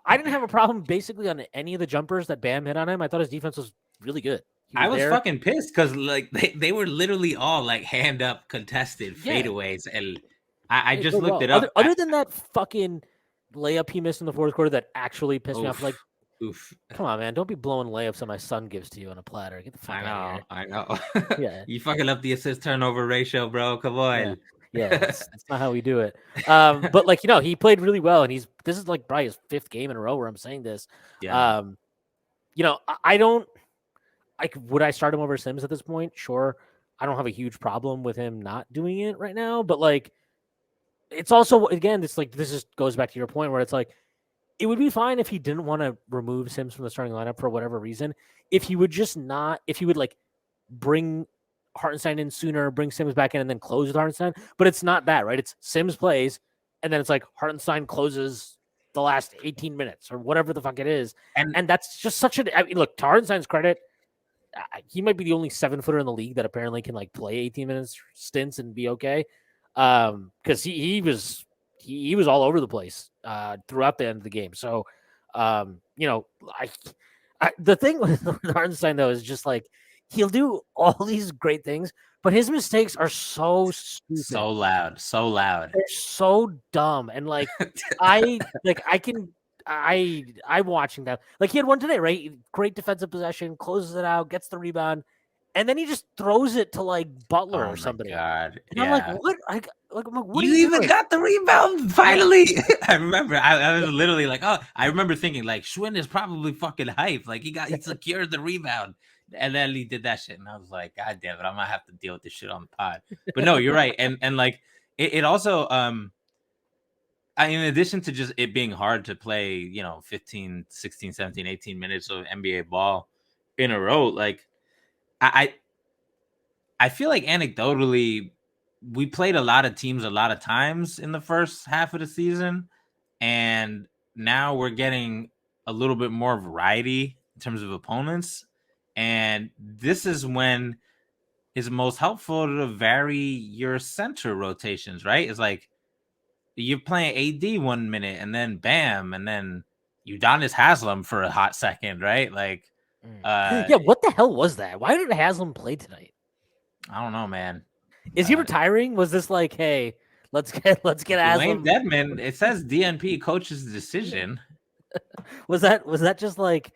I didn't have a problem basically on any of the jumpers that Bam hit on him. I thought his defense was really good. He I was was there. fucking pissed because, like, they were literally all like hand up contested Yeah, fadeaways, and I he just played looked well. it up. Other than that fucking layup he missed in the fourth quarter that actually pissed me off. Like, Oof. come on, man, don't be blowing layups that my son gives to you on a platter. Get the fuck out of here. I know. Yeah, You fucking up the assist turnover ratio, bro. Come yeah, on. yeah. That's not how we do it. But like he played really well, and this is like probably his 5th game in a row where I'm saying this. Yeah. Um, I don't like. Would I start him over Sims at this point? Sure. I don't have a huge problem with him not doing it right now, but like, it's also again, it's like this just goes back to your point where it's like it would be fine if he didn't want to remove Sims from the starting lineup for whatever reason. If he would just not, if he would like bring Hartenstein in sooner, bring Sims back in, and then close with Hartenstein. But it's not that, right? It's Sims plays, and then it's like Hartenstein closes the last 18 minutes or whatever the fuck it is. And And that's just such a. I mean, look, to Hartenstein's credit, he might be the only 7-footer in the league that apparently can like play 18 minutes stints and be okay. Because he was all over the place throughout the end of the game. So, the thing with Hartenstein though is just like he'll do all these great things, but his mistakes are so stupid. so loud, so loud. They're so dumb, and like I'm watching that. Like he had one today, right? Great defensive possession, closes it out, gets the rebound, and then he just throws it to like Butler Oh or my somebody. god. And I'm like, Yeah. what? I'm like, what are You you even doing? got the rebound finally. I remember. I was literally like, oh, I remember thinking like Shwin is probably fucking hype. Like he secured the rebound, and then he did that shit, and I was like, God damn it, I'm gonna have to deal with this shit on the pod. But no, you're right, and like it also in addition to just it being hard to play 15, 16, 17, 18 minutes of NBA ball in a row, like I I feel like anecdotally, we played a lot of teams a lot of times in the first half of the season, and now we're getting a little bit more variety in terms of opponents. And this is when it's most helpful to vary your center rotations, right? It's like you're playing AD 1 minute and then bam, and then Udonis Haslam for a hot second, right? Like, Yeah, what the hell was that? Why did Haslam play tonight? I don't know, man. Is he retiring? Was this like, hey, let's get Dwayne Haslam? Dedman, it says DNP coach's decision. Was that just like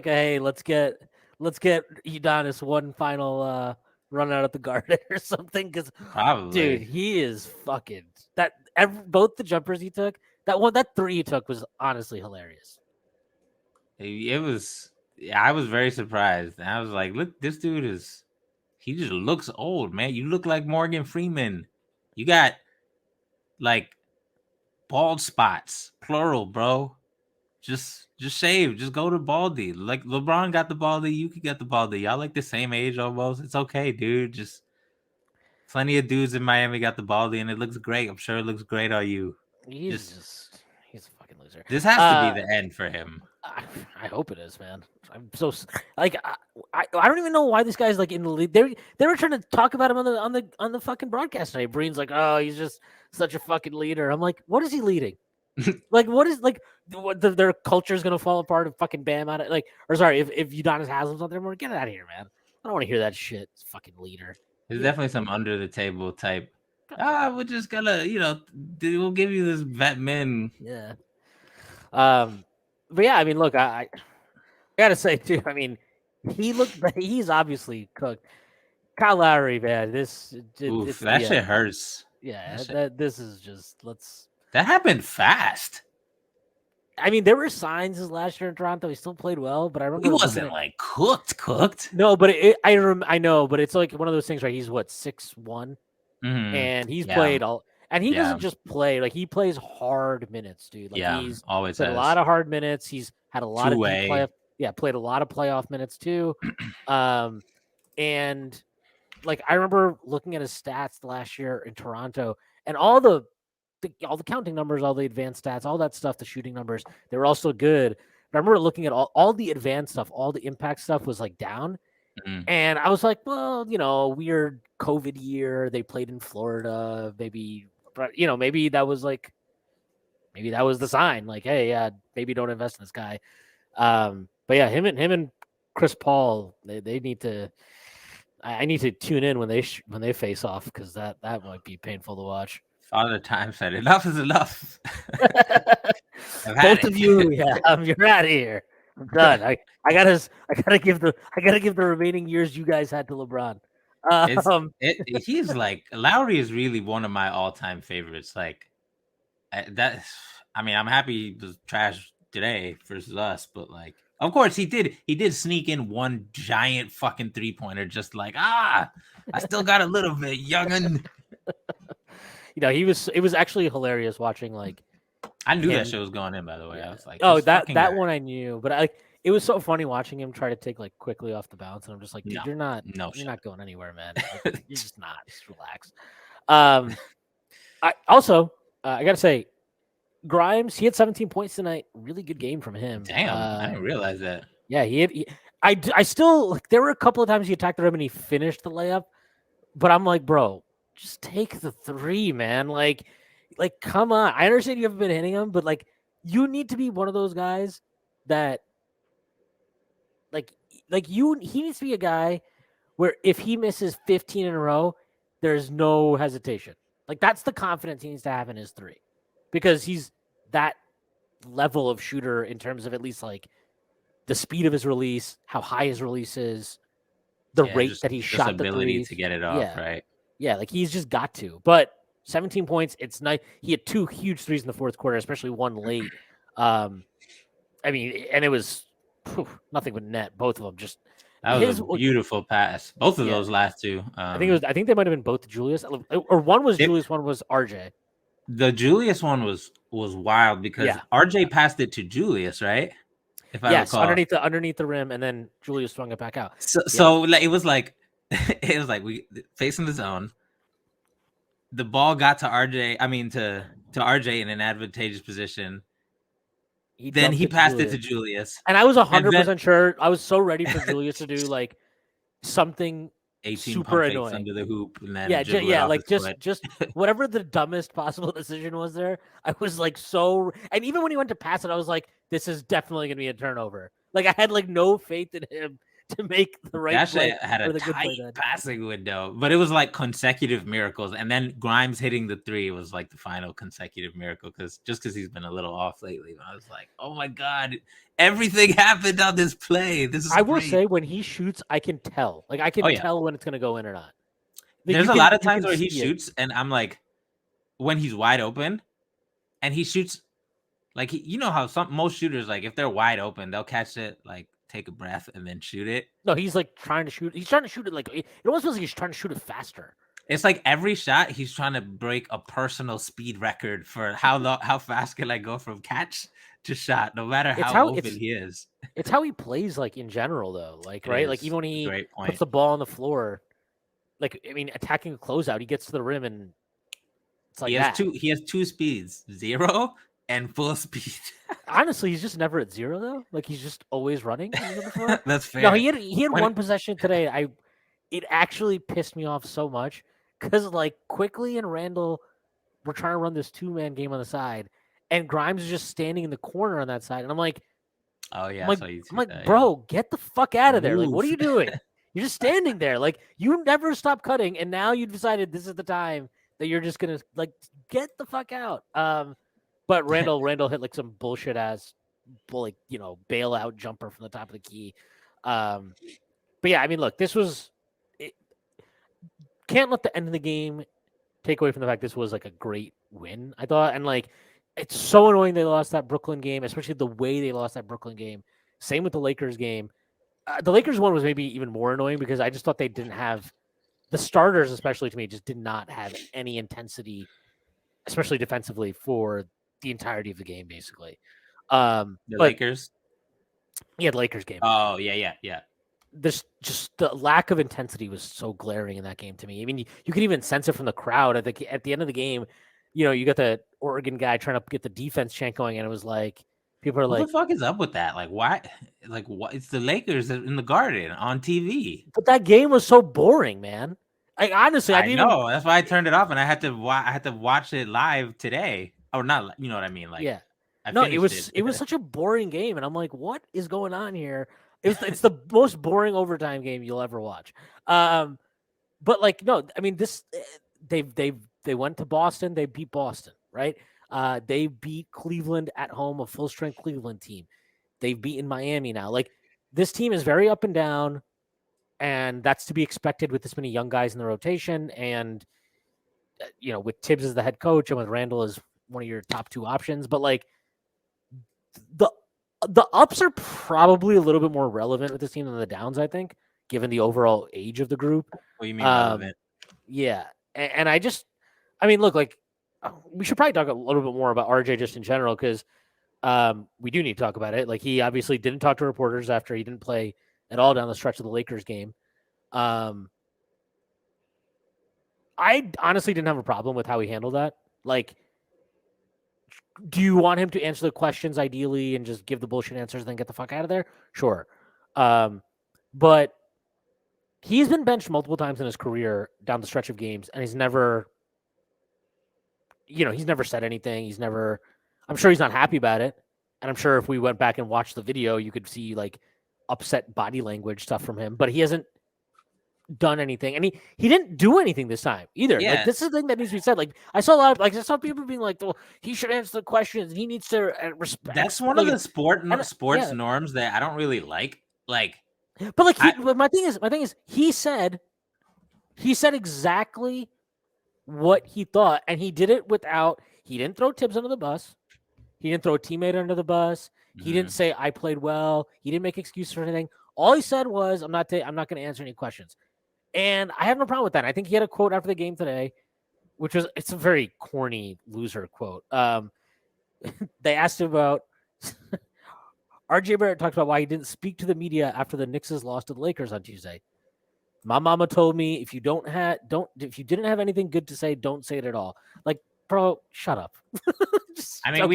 a hey, let's get Udonis one final run out at the garden or something? Because dude, Probably. he is fucking both the jumpers he took, that three he took was honestly hilarious. It was, yeah, I was very surprised. And I was like, look, this dude is, he just looks old, man. You look like Morgan Freeman. You got like bald spots, plural, bro. Just shave. Just go to baldy. Like LeBron got the baldy, you could get the baldy. Y'all like the same age almost. It's okay, dude. Just plenty of dudes in Miami got the baldy, and it looks great. I'm sure it looks great on you. He's a fucking loser. This has to be the end for him. I hope it is, man. I'm so like I don't even know why this guy's like in the league. They were trying to talk about him on the fucking broadcast tonight. Breen's like, oh, he's just such a fucking leader. I'm like, what is he leading? Like, what is like their culture is gonna fall apart if fucking Bam out of like, or sorry, if Udonis Haslam's out there, more get out of here, man. I don't want to hear that shit. It's fucking leader. There's definitely some under the table type. We're just gonna, we'll give you this vet men. Yeah. But yeah, I mean, look, I gotta say too. I mean, he's obviously cooked. Kyle Lowry, man, That shit hurts. Yeah, this is just that happened fast. I mean, there were signs his last year in Toronto. He still played well, but I remember he wasn't like cooked. No, but I know, but it's like one of those things, right? He's what 6'1", and he's played all, and he doesn't just play like he plays hard minutes, dude. Like he's always played a lot of hard minutes. He's had a lot of deep playoff. Yeah, played a lot of playoff minutes too. And like I remember looking at his stats last year in Toronto, and all the counting numbers, all the advanced stats, all that stuff, the shooting numbers, they were also good. But I remember looking at all the advanced stuff, all the impact stuff was like down. And I was like, well, weird COVID year. They played in Florida, maybe, but maybe that was the sign. Like, hey, yeah, maybe don't invest in this guy. But yeah, him and Chris Paul, they need to. I need to tune in when they face off because that might be painful to watch. Father Time said, "Enough is enough." Both of you, yeah, you're out of here. I'm done. I gotta give the remaining years you guys had to LeBron. He's like Lowry is really one of my all-time favorites. Like that. I mean, I'm happy he was trash today versus us, but like, of course he did sneak in one giant fucking 3-pointer, just like I still got a little bit, youngin. It was actually hilarious watching like. I knew that shit was going in, by the way. I was like, oh, that one I knew, but it was so funny watching him try to take like quickly off the bounce, and I'm just like, dude, you're not going anywhere, man. Like, you're just not. Just relax. I gotta say, Grimes, he had 17 points tonight. Really good game from him. Damn, I didn't realize that. Yeah, I still like, there were a couple of times he attacked the rim and he finished the layup, but I'm like, bro, just take the three, man. Like, come on. I understand you haven't been hitting him, but like, you need to be one of those guys that, he needs to be a guy where if he misses 15 in a row, there's no hesitation. Like, that's the confidence he needs to have in his three, because he's that level of shooter in terms of at least like the speed of his release, how high his release is, the rate that he shot the ability to get it off, right? Yeah, like he's just got to. But 17 points, it's nice. He had two huge threes in the fourth quarter, especially one late. I mean, and it was nothing but net. Both of them just. That was a beautiful pass. Both of those last two. I think they might have been both Julius, or one was Julius, one was RJ. The Julius one was wild because RJ passed it to Julius, right? If I recall. underneath the rim, and then Julius swung it back out. So it was like we facing the zone. The ball got to RJ. I mean to RJ in an advantageous position. He Then dumped he it to passed it to Julius. Julius. And I was And then 100% sure. I was so ready for Julius to do like something 18 super pump fakes annoying. under the hoop and then Yeah, dribble it yeah, off like his foot. just whatever the dumbest possible decision was there. I was like so, and even when he went to pass it, I was like, this is definitely gonna be a turnover. Like I had like no faith in him to make the They right actually play had a or the good tight play then. passing window, but it was like consecutive miracles. And then Grimes hitting the three was like the final consecutive miracle because he's been a little off lately. But I was like, oh my God, everything happened on this play. This is I will great. say when he shoots, I can tell. Like I can Oh, yeah. tell when it's gonna go in or not. Like, There's a lot of you times can where he see it. shoots, and I'm like, when he's wide open, and he shoots like you know how most shooters like if they're wide open, they'll catch it, like take a breath, and then shoot it. No, he's like trying to shoot. He's trying to shoot it like it almost feels like he's trying to shoot it faster. It's like every shot he's trying to break a personal speed record for how fast can I go from catch to shot, no matter It's how how open he is. it's how he plays like in general though. Like It right, like is even when a he great puts point. the ball on the floor, like I mean, attacking a closeout, he gets to the rim and it's like that. He has two speeds, 0 and full speed. Honestly, he's just never at 0 though. Like he's just always running. Before. That's fair. No, he had When one possession today. It actually pissed me off so much because like Quickly and Randall were trying to run this 2-man game on the side, and Grimes is just standing in the corner on that side, and I'm like, oh yeah, I'm like, bro, get the fuck out of there! Like, what are Move. you doing? You're just standing there. Like, you never stop cutting, and now you decided this is the time that you're just gonna like get the fuck out. But Randall hit like some bullshit ass, like bailout jumper from the top of the key. But yeah, I mean, look, this was. Can't let the end of the game take away from the fact this was like a great win, I thought. And like, it's so annoying they lost that Brooklyn game, especially the way they lost that Brooklyn game. Same with the Lakers game. The Lakers one was maybe even more annoying because I just thought they didn't have the starters, especially to me, just did not have any intensity, especially defensively for the entirety of the game, basically. The Lakers? Yeah, the Lakers game. Oh, yeah. This just the lack of intensity was so glaring in that game to me. I mean, you could even sense it from the crowd at the end of the game. You got the Oregon guy trying to get the defense chant going, and it was like people are what like, the fuck is up with that? Like, why? Like, what? It's the Lakers in the Garden on TV. but that game was so boring, man. Like honestly, I know. That's why I turned it off, and I had to watch it live today, or not. You know what I mean? Like, yeah. No, it was such a boring game, and I'm like, what is going on here? It's the most boring overtime game you'll ever watch. But like, no, I mean, this they went to Boston, they beat Boston, right? They beat Cleveland at home, a full strength Cleveland team. They've beaten Miami now. Like this team is very up and down, and that's to be expected with this many young guys in the rotation. And with Thibs as the head coach and with Randall as one of your top two options, but like the ups are probably a little bit more relevant with this team than the downs, I think, given the overall age of the group. What do you mean relevant? Yeah. And I mean, look, like, we should probably talk a little bit more about RJ just in general because we do need to talk about it. Like, he obviously didn't talk to reporters after he didn't play at all down the stretch of the Lakers game. I honestly didn't have a problem with how he handled that. Like, do you want him to answer the questions ideally and just give the bullshit answers and then get the fuck out of there? Sure. But he's been benched multiple times in his career down the stretch of games, and he's never said anything. I'm sure he's not happy about it. And I'm sure if we went back and watched the video, you could see like upset body language stuff from him, but he hasn't done anything, and he didn't do anything this time either. Yeah. Like, this is the thing that needs to be said. Like, I saw a lot of I saw people being like, "Well, he should answer the questions. He needs to respect." That's one of the sports norms that I don't really like. Like, but like, but my thing is, he said exactly what he thought, and he did it without. He didn't throw Thibs under the bus. He didn't throw a teammate under the bus. He didn't say I played well. He didn't make excuses for anything. All he said was, "I'm not going to answer any questions." And I have no problem with that. I think he had a quote after the game today, which was, it's a very corny loser quote. They asked him about RJ Barrett talked about why he didn't speak to the media after the Knicks' loss to the Lakers on Tuesday. My mama told me if you didn't have anything good to say, don't say it at all. Like, bro, shut up. I mean, Okay.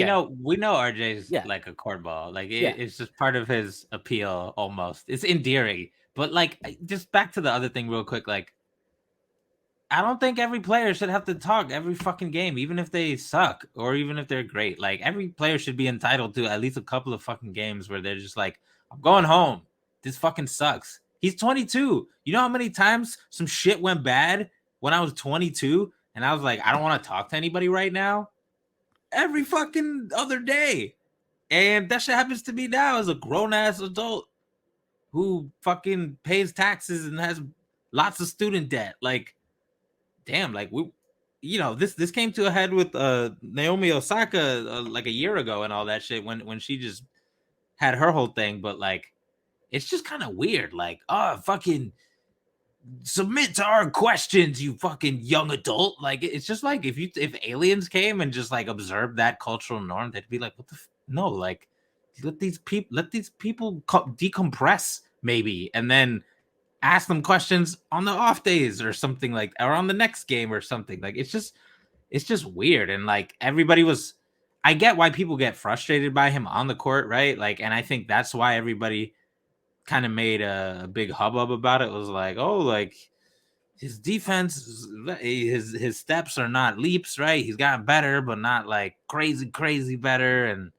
we know RJ's Yeah. like a cornball. Like Yeah. it's just part of his appeal almost. It's endearing. But like just back to the other thing real quick, like I don't think every player should have to talk every fucking game, even if they suck or even if they're great. Like every player should be entitled to at least a couple of fucking games where they're just like, I'm going home. This fucking sucks. He's 22. You know how many times some shit went bad when I was 22 and I was like, I don't want to talk to anybody right now? Every fucking other day. And that shit happens to me now as a grown ass adult who fucking pays taxes and has lots of student debt. Like, damn, like this came to a head with Naomi Osaka like a year ago and all that shit when she just had her whole thing, but like it's just kind of weird. Like, oh, fucking submit to our questions, you fucking young adult. Like, it's just like if aliens came and just like observed that cultural norm, they'd be like, what the no, like let these people decompress maybe, and then ask them questions on the off days or something like, or on the next game or something. Like it's just weird. And like I get why people get frustrated by him on the court, right? Like, and I think that's why everybody kind of made a big hubbub about it. It was like, oh, like his defense, his steps are not leaps, right? He's gotten better, but not like crazy better, and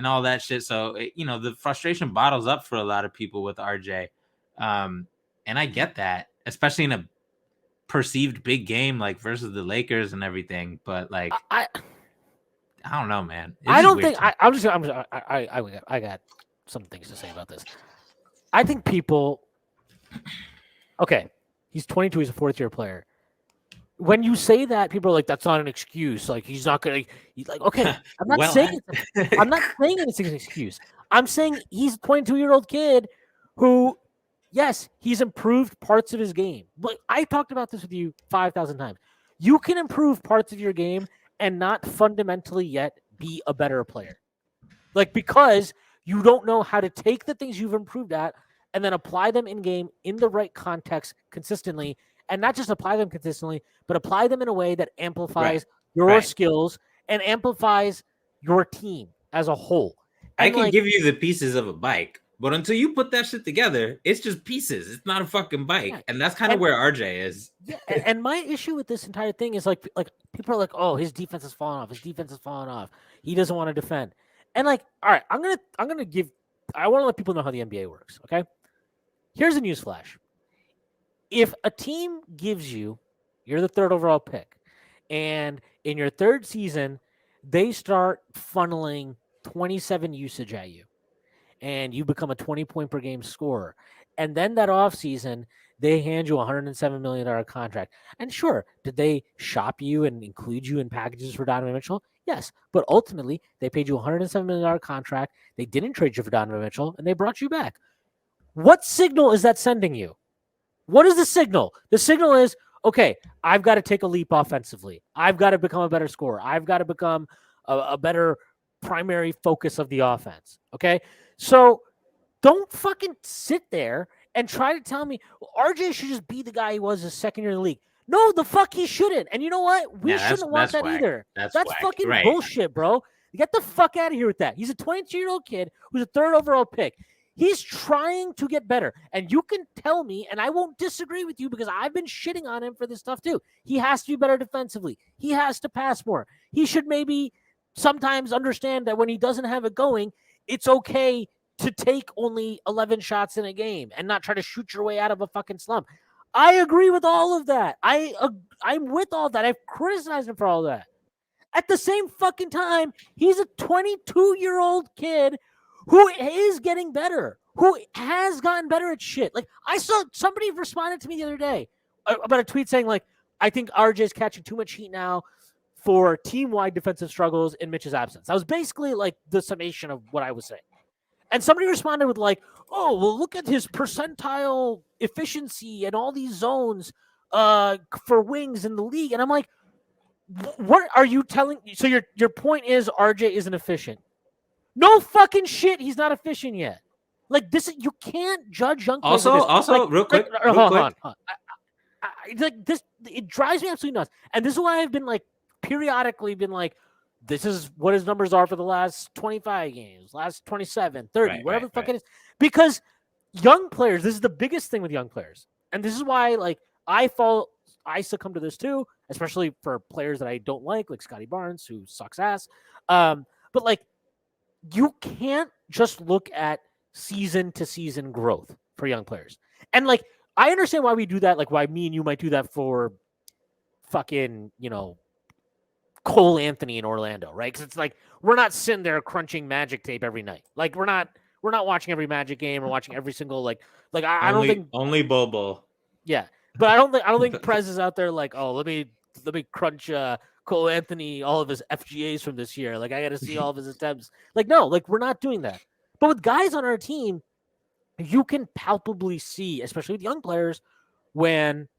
all that shit. So the frustration bottles up for a lot of people with RJ, and I get that, especially in a perceived big game like versus the Lakers and everything. But like, I don't know, man. I don't think I got some things to say about this. I think people. Okay, he's 22. He's a fourth-year player. When you say that, people are like, "That's not an excuse." Like he's not gonna. He's like, okay, I'm not saying. I'm not saying it's an excuse. I'm saying he's a 22-year-old kid who, yes, he's improved parts of his game. But I talked about this with you 5,000 times. You can improve parts of your game and not fundamentally yet be a better player. Like, because you don't know how to take the things you've improved at and then apply them in game in the right context consistently, and not just apply them consistently, but apply them in a way that amplifies your skills and amplifies your team as a whole. And I can give you the pieces of a bike, but until you put that shit together, it's just pieces. It's not a fucking bike. Yeah. And that's kind of where RJ is. Yeah, and my issue with this entire thing is like people are like, oh, his defense has fallen off. His defense has fallen off. He doesn't want to defend. And like, all right, I want to let people know how the NBA works, okay? Here's a newsflash. If a team gives you're the third overall pick, and in your third season, they start funneling 27 usage at you, and you become a 20-point per game scorer, and then that offseason, they hand you a $107 million contract. And sure, did they shop you and include you in packages for Donovan Mitchell? Yes, but ultimately, they paid you a $107 million contract, they didn't trade you for Donovan Mitchell, and they brought you back. What signal is that sending you? What is the signal? The signal is, okay, I've got to take a leap offensively. I've got to become a better scorer. I've got to become a better primary focus of the offense. Okay? So don't fucking sit there and try to tell me RJ should just be the guy he was his second year in the league. No, the fuck he shouldn't. And you know what? We shouldn't want that either. That's fucking bullshit, bro. Get the fuck out of here with that. He's a 22-year-old kid who's a third overall pick. He's trying to get better. And you can tell me, and I won't disagree with you because I've been shitting on him for this stuff too. He has to be better defensively. He has to pass more. He should maybe sometimes understand that when he doesn't have it going, it's okay to take only 11 shots in a game and not try to shoot your way out of a fucking slump. I agree with all of that. I'm with all that. I've criticized him for all that. At the same fucking time, he's a 22-year-old kid who is getting better, who has gotten better at shit. Like, I saw somebody responded to me the other day about a tweet saying, like, I think RJ's catching too much heat now for team-wide defensive struggles in Mitch's absence. That was basically, like, the summation of what I was saying. And somebody responded with, like, oh, well, look at his percentile efficiency and all these zones for wings in the league. And I'm like, what are you telling? So your point is RJ isn't efficient. No fucking shit. He's not efficient yet. Like this, you can't judge young players. Also, like, real quick, hold on. Like this, it drives me absolutely nuts. And this is why I've been like periodically been like, this is what his numbers are for the last 25 games, last 27, 30, whatever the fuck it is. Because young players, this is the biggest thing with young players. And this is why, like, I succumb to this too, especially for players that I don't like Scotty Barnes, who sucks ass. But like, you can't just look at season to season growth for young players. And like, I understand why we do that, like why me and you might do that for fucking, Cole Anthony in Orlando, right? Because it's like we're not sitting there crunching Magic tape every night. Like we're not watching every Magic game or watching every single I don't think only Bobo. Yeah, but I don't think Prez is out there like, oh, let me crunch Cole Anthony all of his FGAs from this year. Like I got to see all of his attempts. Like no, like we're not doing that. But with guys on our team, you can palpably see, especially with young players, when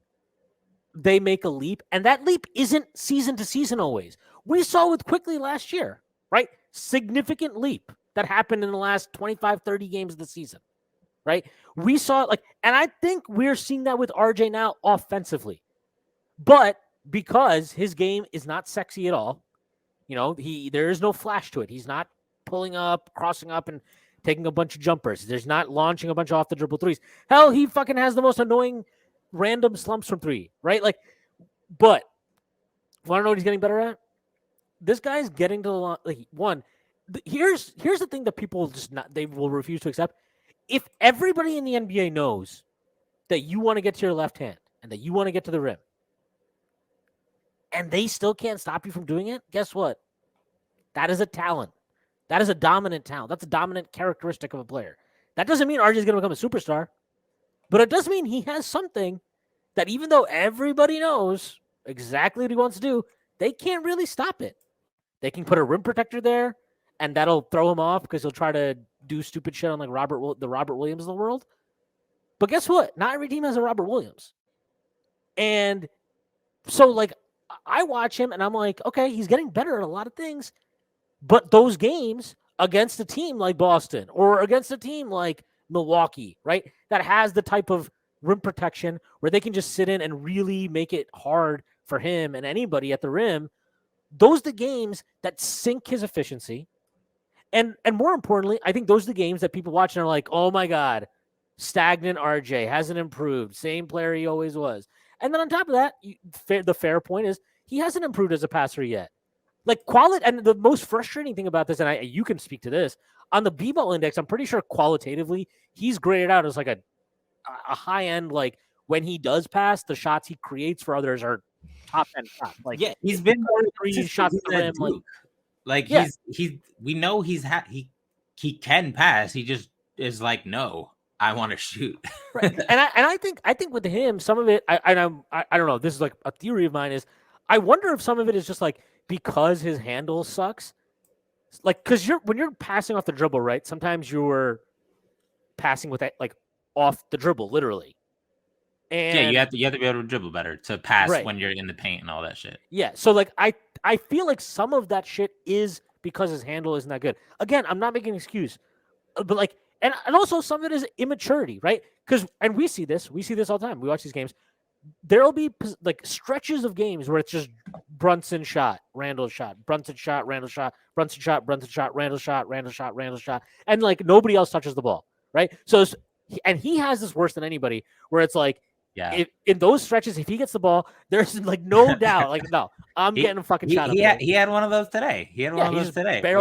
they make a leap, and that leap isn't season to season always. We saw with Quickly last year, right? Significant leap that happened in the last 25, 30 games of the season, right? We saw and I think we're seeing that with RJ now offensively. But because his game is not sexy at all, there is no flash to it. He's not pulling up, crossing up, and taking a bunch of jumpers. There's not launching a bunch of off the dribble threes. Hell, he fucking has the most annoying random slumps from three, right? But want to know what he's getting better at? This guy's getting to the line. Here's the thing that people they will refuse to accept. If everybody in the NBA knows that you want to get to your left hand and that you want to get to the rim, and they still can't stop you from doing it, guess what? That is a talent. That is a dominant talent. That's a dominant characteristic of a player. That doesn't mean RJ is going to become a superstar, but it does mean he has something that even though everybody knows exactly what he wants to do, they can't really stop it. They can put a rim protector there, and that'll throw him off because he'll try to do stupid shit on the Robert Williams of the world. But guess what? Not every team has a Robert Williams. And so, I watch him, and I'm like, okay, he's getting better at a lot of things. But those games against a team like Boston or against a team like Milwaukee, right, that has the type of rim protection where they can just sit in and really make it hard for him and anybody at the rim, those are the games that sink his efficiency. And more importantly, I think those are the games that people watch and are like, oh my God, stagnant RJ, hasn't improved, same player he always was. And then on top of that, the fair point is he hasn't improved as a passer yet. Quality, and the most frustrating thing about this, and you can speak to this, on the B-ball index, I'm pretty sure qualitatively he's graded out as a high end, when he does pass, the shots he creates for others are top end shots. He's been 3 shots to rim. We know he can pass. He just is like, no, I want to shoot. Right. And I think with him, some of it, I don't know. This is a theory of mine. Is I wonder if some of it is just because his handle sucks. Because when you're passing off the dribble, right? Sometimes you're passing with that off the dribble, literally. And you have to be able to dribble better to pass when you're in the paint and all that shit. Yeah, so I feel like some of that shit is because his handle isn't that good. Again, I'm not making an excuse, but and also some of it is immaturity, right? And we see this all the time. We watch these games. There'll be stretches of games where it's just Brunson shot, Randall shot, Brunson shot, Randall shot, Brunson shot, Brunson shot, Randall shot, Randall shot, Randall shot, and nobody else touches the ball, right? So, and he has this worse than anybody, where it's in those stretches, if he gets the ball, there's no doubt, no, I'm getting a fucking shot. He had one of those today. He barreled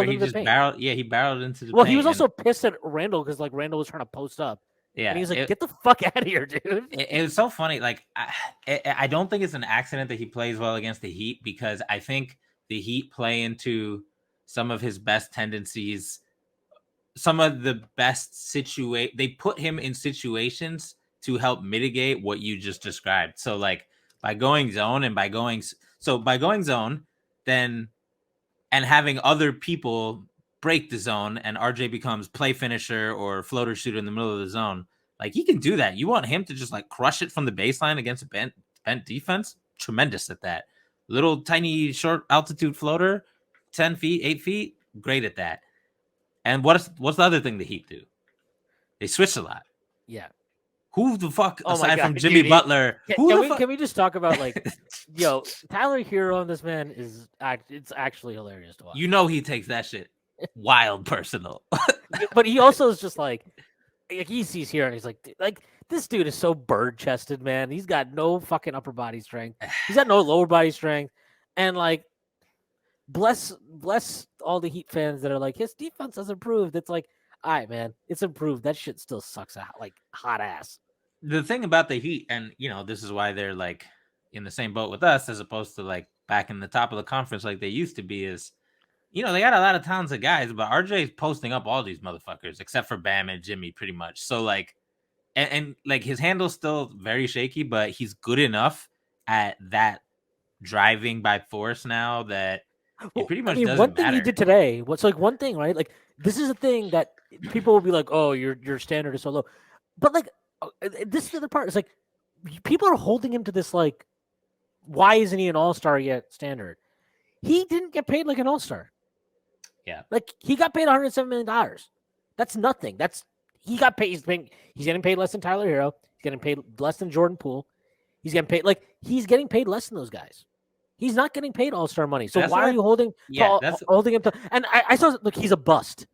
into the paint. He barreled into the paint. Well, he was also pissed at Randall because Randall was trying to post up. Yeah, and he's like, "Get the fuck out of here, dude." It was so funny. I don't think it's an accident that he plays well against the Heat, because I think the Heat play into some of his best tendencies, some of the best they put him in situations to help mitigate what you just described. So by going zone, then and having other people break the zone, and RJ becomes play finisher or floater shooter in the middle of the zone. He can do that. You want him to just crush it from the baseline against a bent defense? Tremendous at that. Little tiny short altitude floater, 10 feet, 8 feet, great at that. And what's the other thing the Heat do? They switch a lot. Yeah. Who the fuck, Oh my aside god, from Jimmy dude, Butler, who the fuck? can we just talk about like, Tyler Hero on this man is it's actually hilarious to watch. You know he takes that shit wild personal. But he also is just like he sees here and he's like this dude is so bird chested, man. He's got no fucking upper body strength. He's got no lower body strength, and like bless all the Heat fans that are like his defense has improved. It's like, all right, man, it's improved. That shit still sucks out like hot ass. The thing about the Heat, and this is why they're like in the same boat with us, as opposed to like back in the top of the conference like they used to be, is they got a lot of talented guys, but RJ is posting up all these motherfuckers except for Bam and Jimmy, pretty much. So like, and like his handle's still very shaky, but he's good enough at that driving by force now that it pretty much doesn't one thing matter. he did today, what's like one thing, right? Like this is a thing that people will be like, oh, your standard is so low, but like this is the other part. It's like people are holding him to this like, why isn't he an all-star yet standard? He didn't get paid like an all-star. Yeah, like he got paid $107 million. That's nothing. He got paid. He's getting paid less than Tyler Hero. He's getting paid less than Jordan Poole. He's getting paid less than those guys. He's not getting paid all-star money. So why are you holding him to? And I saw, look, he's a bust.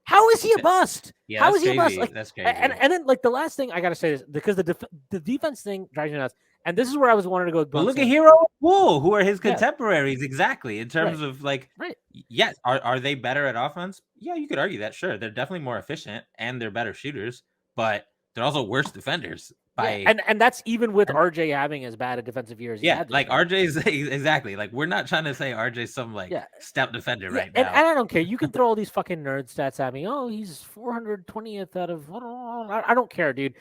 How is he a bust? Yeah, how is he a bust? Like, that's crazy. And then like the last thing I gotta say is because the defense thing drives me nuts. And this is where I was wanting to go. But look at Hero and Poole, who are his contemporaries exactly in terms of like. Right. Yes, are they better at offense? Yeah, you could argue that. Sure, they're definitely more efficient and they're better shooters, but they're also worse defenders. And that's even with RJ having as bad a defensive year as he had. Like RJ's exactly like we're not trying to say RJ's some stout defender right now. And I don't care. You can throw all these fucking nerd stats at me. Oh, he's 420th out of I don't care, dude.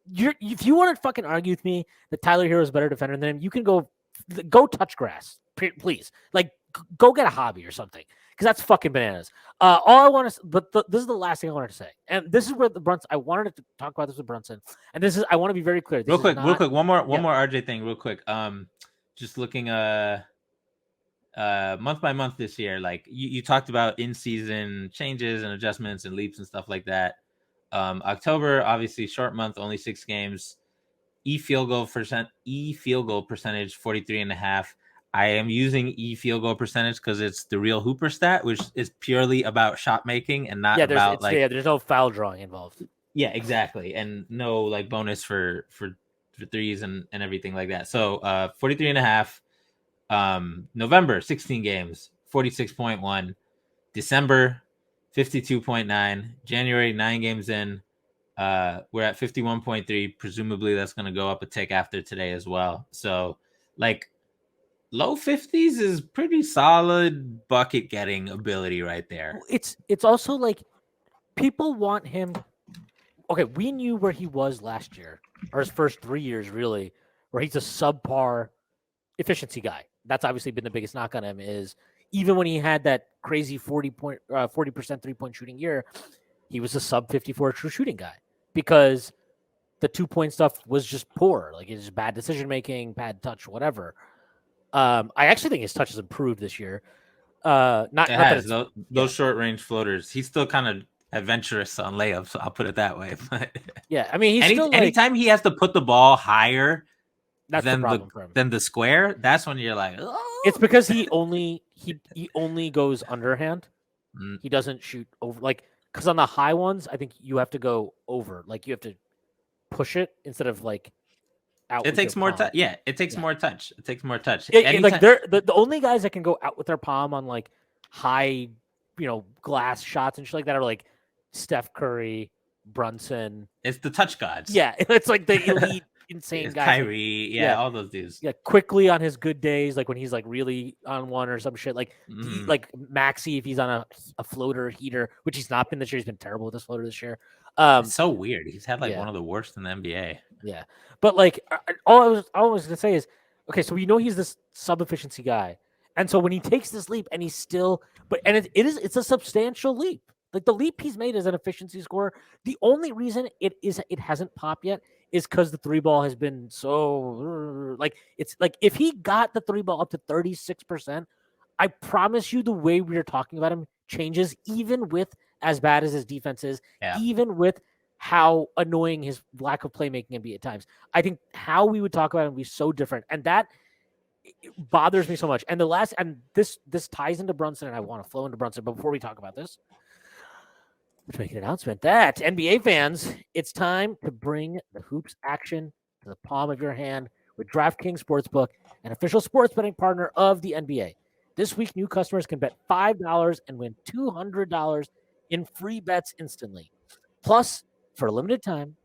If you want to fucking argue with me that Tyler Hero is a better defender than him, you can go touch grass, please. Like go get a hobby or something, because that's fucking bananas. All I want to, this is the last thing I wanted to say, and this is where the Brunson. I wanted to talk about this with Brunson, and this is I want to be very clear. Real quick, one more RJ thing, real quick. Just looking month by month this year, like you talked about in season changes and adjustments and leaps and stuff like that. October, obviously short month, only 6 games. Field goal percentage 43.5. I am using field goal percentage because it's the real Hooper stat, which is purely about shot making and not about there's no foul drawing involved. Yeah, exactly, and no like bonus for threes and everything like that. So 43.5. November 16 games, 46.1. December 52.9. January 9 games in. We're at 51.3. Presumably that's going to go up a tick after today as well. So like low 50s is pretty solid bucket getting ability right there. It's also like people want him. Okay, we knew where he was last year, or his first 3 years really, where he's a subpar efficiency guy. That's obviously been the biggest knock on him, is even when he had that crazy 40% 3-point shooting year, he was a sub 54 true shooting guy because the 2-point stuff was just poor. Like it's just bad decision making, bad touch, whatever. I actually think his touch has improved this year. Those short range floaters. He's still kind of adventurous on layups, so I'll put it that way. But yeah, I mean, anytime he has to put the ball higher than the square, that's when you're like, oh. It's because he only goes underhand. He doesn't shoot over, like, because on the high ones, I think you have to go over, like you have to push it instead of like out. It takes more touch. Yeah, it takes more touch. It takes more touch. Like they're the only guys that can go out with their palm on like high, glass shots and shit like that are like Steph Curry, Brunson. It's the touch gods. Yeah, it's like the elite, insane guys. Kyrie, all those dudes. Yeah, quickly on his good days, like when he's like really on one or some shit. Like like Maxey, if he's on a floater heater, which he's not been this year. He's been terrible with this floater this year. It's so weird. He's had like one of the worst in the NBA. Yeah, but like all I was gonna say is, okay, so we know he's this sub efficiency guy, and so when he takes this leap and he's still, it's a substantial leap. Like the leap he's made as an efficiency scorer. The only reason it hasn't popped yet is because the 3 ball has been so like it's like if he got the 3 ball up to 36%, I promise you the way we are talking about him changes, even with as bad as his defense is, even with how annoying his lack of playmaking can be at times. I think how we would talk about him would be so different, and that bothers me so much. And this ties into Brunson, and I want to flow into Brunson. But before we talk about this, let's make an announcement that NBA fans, it's time to bring the hoops action to the palm of your hand with DraftKings Sportsbook, an official sports betting partner of the NBA. This week, new customers can bet $5 and win $200 in free bets instantly. Plus, for a limited time,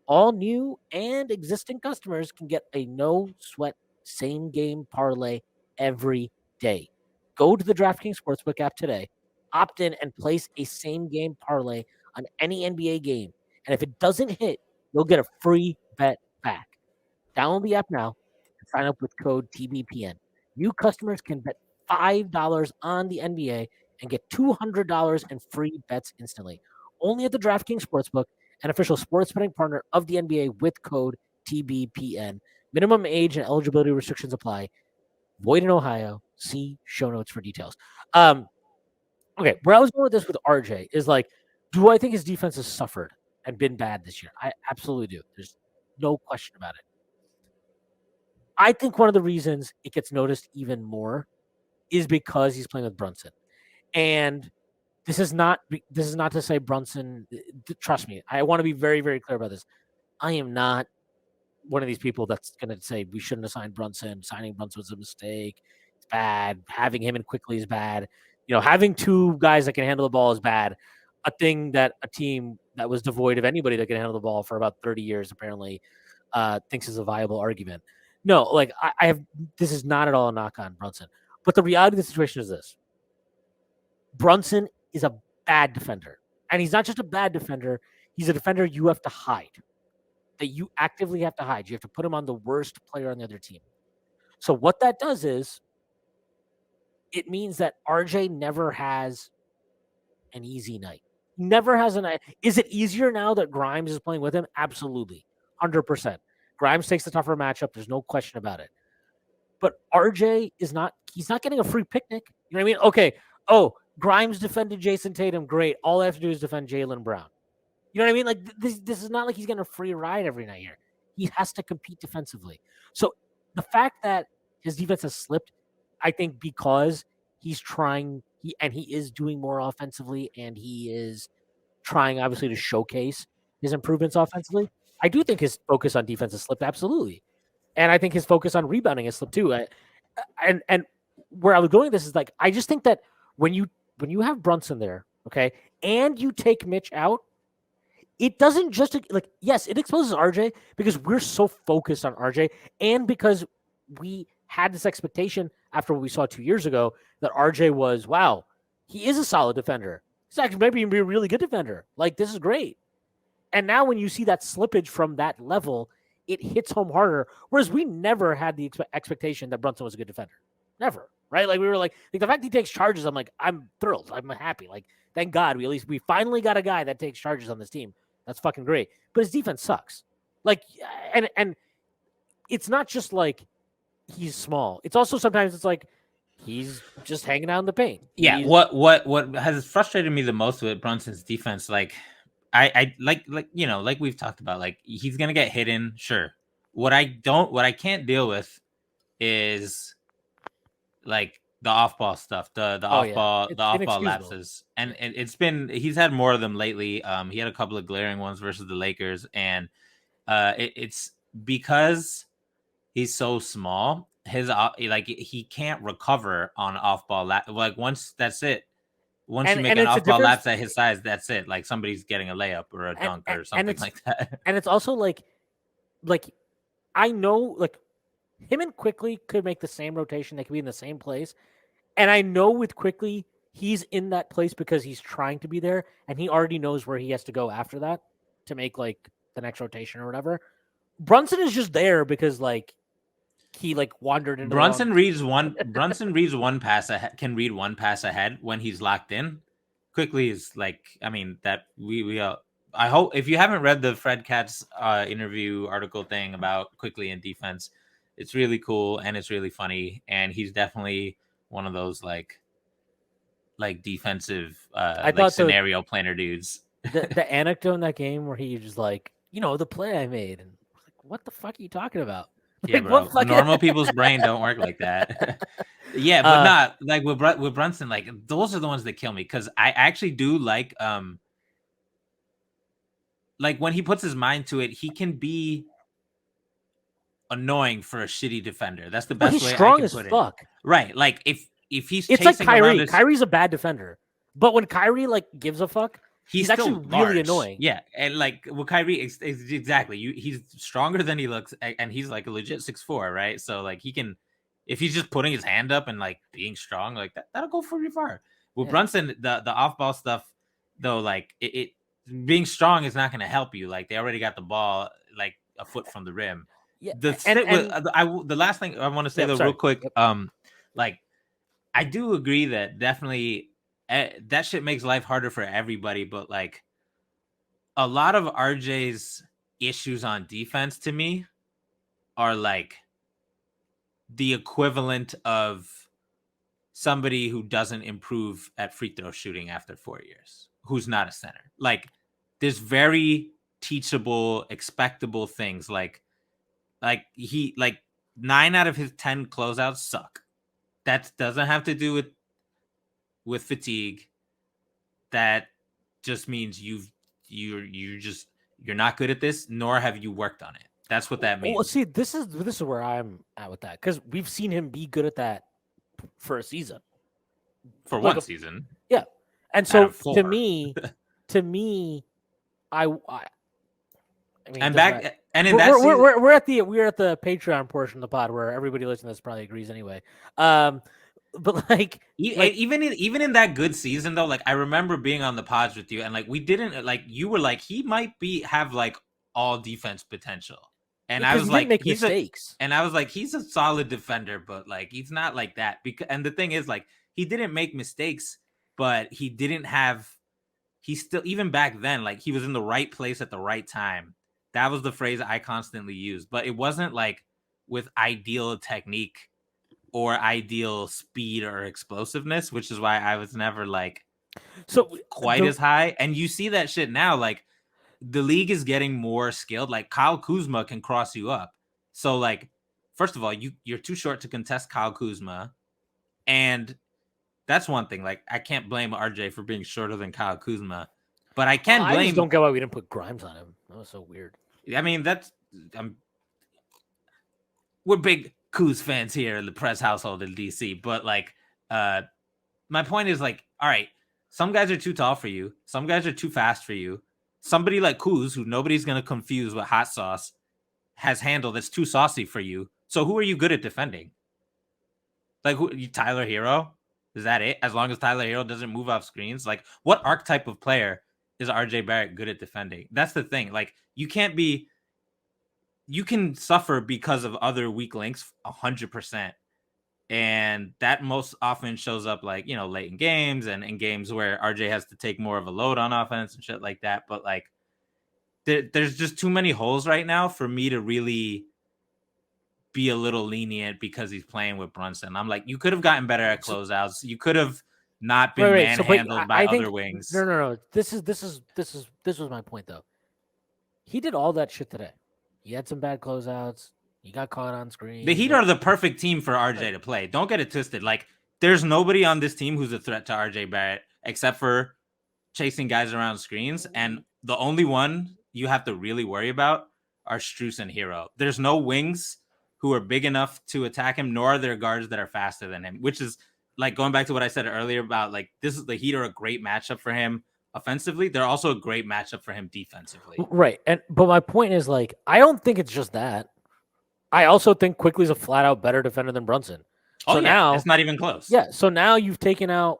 all new and existing customers can get a no sweat same game parlay every day. Go to the DraftKings Sportsbook app today, opt in, and place a same game parlay on any NBA game. And if it doesn't hit, you'll get a free bet back. Download the app now and sign up with code TBPN. New customers can bet $5 on the NBA and get $200 in free bets instantly. Only at the DraftKings Sportsbook, an official sports betting partner of the NBA with code TBPN. Minimum age and eligibility restrictions apply. Void in Ohio. See show notes for details. Okay, where I was going with this with RJ is like, do I think his defense has suffered and been bad this year? I absolutely do. There's no question about it. I think one of the reasons it gets noticed even more is because he's playing with Brunson. And this is not to say Brunson, trust me, I want to be very, very clear about this. I am not one of these people that's going to say we shouldn't have signed Brunson. Signing Brunson was a mistake. It's bad. Having him in quickly is bad. Having two guys that can handle the ball is bad. A thing that a team that was devoid of anybody that can handle the ball for about 30 years apparently thinks is a viable argument. No, like I have. This is not at all a knock on Brunson, but the reality of the situation is this: Brunson is a bad defender, and he's not just a bad defender. He's a defender you have to hide. That you actively have to hide. You have to put him on the worst player on the other team. So what that does is it means that RJ never has an easy night. Never has a night. Is it easier now that Grimes is playing with him? Absolutely. 100%. Grimes takes the tougher matchup. There's no question about it. But RJ is not, he's not getting a free picnic. You know what I mean? Okay. Oh, Grimes defended Jason Tatum. Great. All I have to do is defend Jaylen Brown. You know what I mean? Like this is not like he's getting a free ride every night here. He has to compete defensively. So the fact that his defense has slipped, I think because he's trying, he is doing more offensively, and he is trying obviously to showcase his improvements offensively. I do think his focus on defense has slipped absolutely, and I think his focus on rebounding has slipped too. And where I was going with this is like I just think that when you have Brunson there, okay, and you take Mitch out, it doesn't just like, yes, it exposes RJ because we're so focused on RJ, and because we had this expectation after what we saw 2 years ago that RJ was, wow, he is a solid defender. He's actually maybe be a really good defender. Like, this is great. And now when you see that slippage from that level, it hits home harder. Whereas we never had the expectation that Brunson was a good defender. Never. Right? Like, we were like the fact he takes charges, I'm like, I'm thrilled. I'm happy. Like, thank God we finally got a guy that takes charges on this team. That's fucking great. But his defense sucks. Like, and it's not just like he's small. It's also sometimes it's like he's just hanging out in the paint. Yeah. What has frustrated me the most with Brunson's defense, like I like we've talked about, like he's gonna get hidden, sure. What I can't deal with is like the off ball stuff, the off ball lapses, and he's had more of them lately. He had a couple of glaring ones versus the Lakers, and it's because he's so small. His like he can't recover on off ball like once that's it. Once you make an off ball lapse at his size, that's it. Like somebody's getting a layup or a dunk or something like that. And it's also like I know like him and Quickly could make the same rotation. They could be in the same place. And I know with Quickly, he's in that place because he's trying to be there, and he already knows where he has to go after that to make like the next rotation or whatever. Brunson is just there because like he like wandered into Brunson reads one pass ahead, can read one pass ahead when he's locked in. Quickly is like, I mean, that we I hope if you haven't read the Fred Katz interview article thing about Quickly in defense, it's really cool and it's really funny, and he's definitely one of those like defensive like scenario planner dudes. the anecdote in that game where he just like, the play I made, and I was like, what the fuck are you talking about? Yeah, Like, what bro. fucking? Normal people's brain don't work like that. Yeah, but uh, not like with Brunson. Like those are the ones that kill me because I actually do like when he puts his mind to it, he can be annoying for a shitty defender. That's the but best he's way I strong can as put it. fuck. Right. Like if he's It's like chasing around Kyrie. us, Kyrie's a bad defender, but when Kyrie like gives a fuck, he's he's actually still really large. annoying. Yeah. And like with Kyrie, exactly. He's stronger than he looks, and he's like a legit 6'4", right? So like he can, if he's just putting his hand up and like being strong, like that'll go pretty far. With Yeah. Brunson, the off ball stuff though, like it being strong is not going to help you. Like they already got the ball like a foot from the rim. Yeah, The and sit with the last thing I want to say yep, though, real sorry. quick, Yep. like I do agree that definitely that shit makes life harder for everybody, but like a lot of RJ's issues on defense to me are like the equivalent of somebody who doesn't improve at free throw shooting after 4 years, who's not a center. Like there's very teachable, expectable things like he like 9 out of his 10 closeouts suck. That doesn't have to do with fatigue. That just means you're not good at this, nor have you worked on it. That's what that Well, means. see, this is where I'm at with that because we've seen him be good at that for a season, For like one season, yeah. And out so of 4. to me, I mean, it And doesn't matter. back and in that season, We're at the Patreon portion of the pod where everybody listening to this probably agrees anyway. But like even in that good season though, like I remember being on the pods with you, and like we didn't like you were like he might have like all defense potential, and I because was he didn't like make mistakes. he's a solid defender, but like he's not like that because and the thing is like he didn't make mistakes, but he didn't have he still even back then like he was in the right place at the right time. That was the phrase I constantly used, but it wasn't like with ideal technique or ideal speed or explosiveness, which is why I was never like So quite as high. And you see that shit now, like the league is getting more skilled. Like Kyle Kuzma can cross you up. So like, first of all, you're too short to contest Kyle Kuzma. And that's one thing. Like I can't blame RJ for being shorter than Kyle Kuzma, but I can blame. I just don't get why we didn't put Grimes on him. That was so weird. I mean, we're big Kuz fans here in the Prez household in DC, but like, my point is like, all right, some guys are too tall for you, some guys are too fast for you. Somebody like Kuz, who nobody's gonna confuse with hot sauce, has handle that's too saucy for you. So who are you good at defending? Like Tyler Hero? Is that it? As long as Tyler Hero doesn't move off screens, like what archetype of player is RJ Barrett good at defending? That's the thing. Like you can suffer because of other weak links 100%. And that most often shows up like, late in games and in games where RJ has to take more of a load on offense and shit like that. But like, there's just too many holes right now for me to really be a little lenient because he's playing with Brunson. I'm like, you could have gotten better at closeouts. You could have not been manhandled by other wings. No. This was my point though. He did all that shit today. He had some bad closeouts. He got caught on screen. The Heat are the perfect team for RJ to play. Don't get it twisted. Like, there's nobody on this team who's a threat to RJ Barrett except for chasing guys around screens. And the only one you have to really worry about are Strus and Hero. There's no wings who are big enough to attack him, nor are there guards that are faster than him, which is like going back to what I said earlier about like the Heat are a great matchup for him offensively. They're also a great matchup for him defensively. Right. But my point is like, I don't think it's just that. I also think Quickly's a flat out better defender than Brunson. So now it's not even close. Yeah. So now you've taken out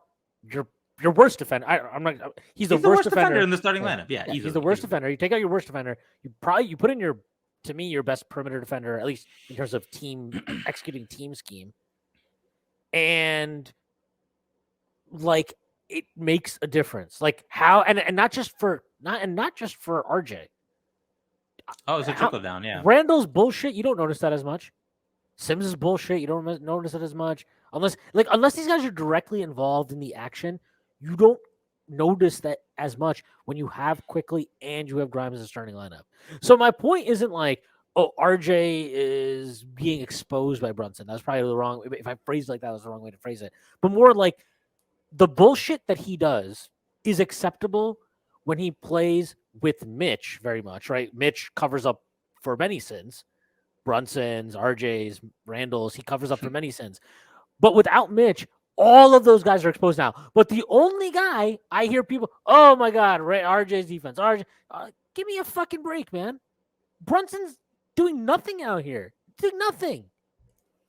your worst defender. I'm not. He's the worst defender in the starting lineup. Yeah, he's the worst defender. You take out your worst defender. You put in your best perimeter defender, at least in terms of team executing team scheme, and like it makes a difference. Like how and not just for RJ. Oh, it's a trickle down. Yeah, Randall's bullshit. You don't notice that as much. Sims' bullshit. You don't notice it as much unless these guys are directly involved in the action. You don't notice that as much when you have Quickly and you have Grimes as a starting lineup. So my point isn't like, oh, RJ is being exposed by Brunson. That's probably the wrong. If I phrased it like that, was the wrong way to phrase it. But more like the bullshit that he does is acceptable when he plays with Mitch very much, right? Mitch covers up for many sins. Brunson's, RJ's, Randall's, he covers up for many sins. But without Mitch, all of those guys are exposed now. But the only guy I hear people, oh my God, RJ's defense. Give me a fucking break, man. Brunson's doing nothing out here. Doing nothing.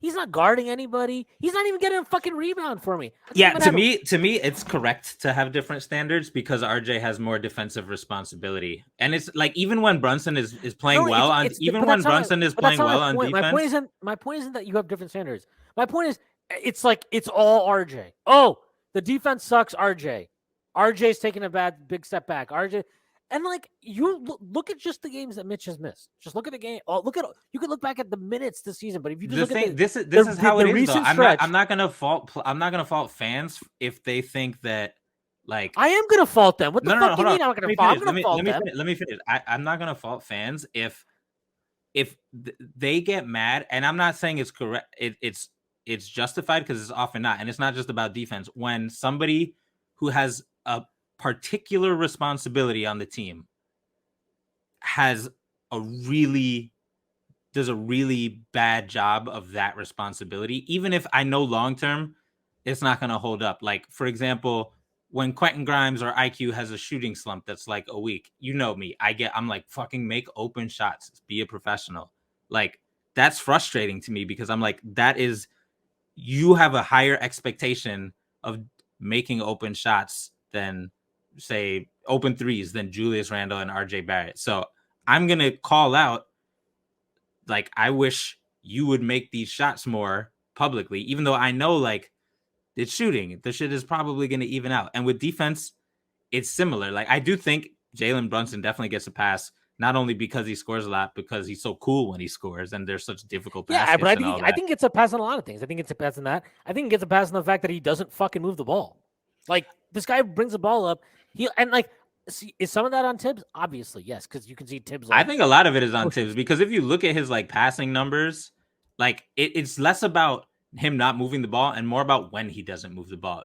He's not guarding anybody. He's not even getting a fucking rebound for me. Yeah, to me, it's correct to have different standards because RJ has more defensive responsibility, and it's like even when Brunson is playing well on, even when Brunson is playing well on defense. My point isn't that you have different standards. My point is, it's like it's all RJ. Oh, the defense sucks. RJ's taking a big step back. RJ. And like you look at just the games that Mitch has missed. Just look at the game. Oh, you can look back at the minutes this season. But if you just look at this is how it is. Though. I'm not gonna fault fans if they think that like I am gonna fault them. What the fuck do you mean? I'm gonna fault them. Let me finish. I'm not gonna fault fans if they get mad. And I'm not saying it's correct. It's justified because it's often not. And it's not just about defense. When somebody who has a particular responsibility on the team does a really bad job of that responsibility, even if I know long term it's not going to hold up. Like, for example, when Quentin Grimes or IQ has a shooting slump that's like a week, you know me, I'm like, fucking make open shots, be a professional. Like, that's frustrating to me because I'm like, you have a higher expectation of making open shots than, say, open threes than Julius Randle and RJ Barrett. So I'm going to call out, like, I wish you would make these shots more publicly, even though I know, like, it's shooting. The shit is probably going to even out. And with defense, it's similar. Like, I do think Jalen Brunson definitely gets a pass, not only because he scores a lot, because he's so cool when he scores and there's such difficult baskets. Yeah, but I think it's a pass on a lot of things. I think it's a pass on that. I think it gets a pass on the fact that he doesn't fucking move the ball. Like, this guy brings the ball up. Is some of that on Thibs? Obviously, yes, because you can see Thibs. I think a lot of it is on Thibs because if you look at his like passing numbers, like it's less about him not moving the ball and more about when he doesn't move the ball.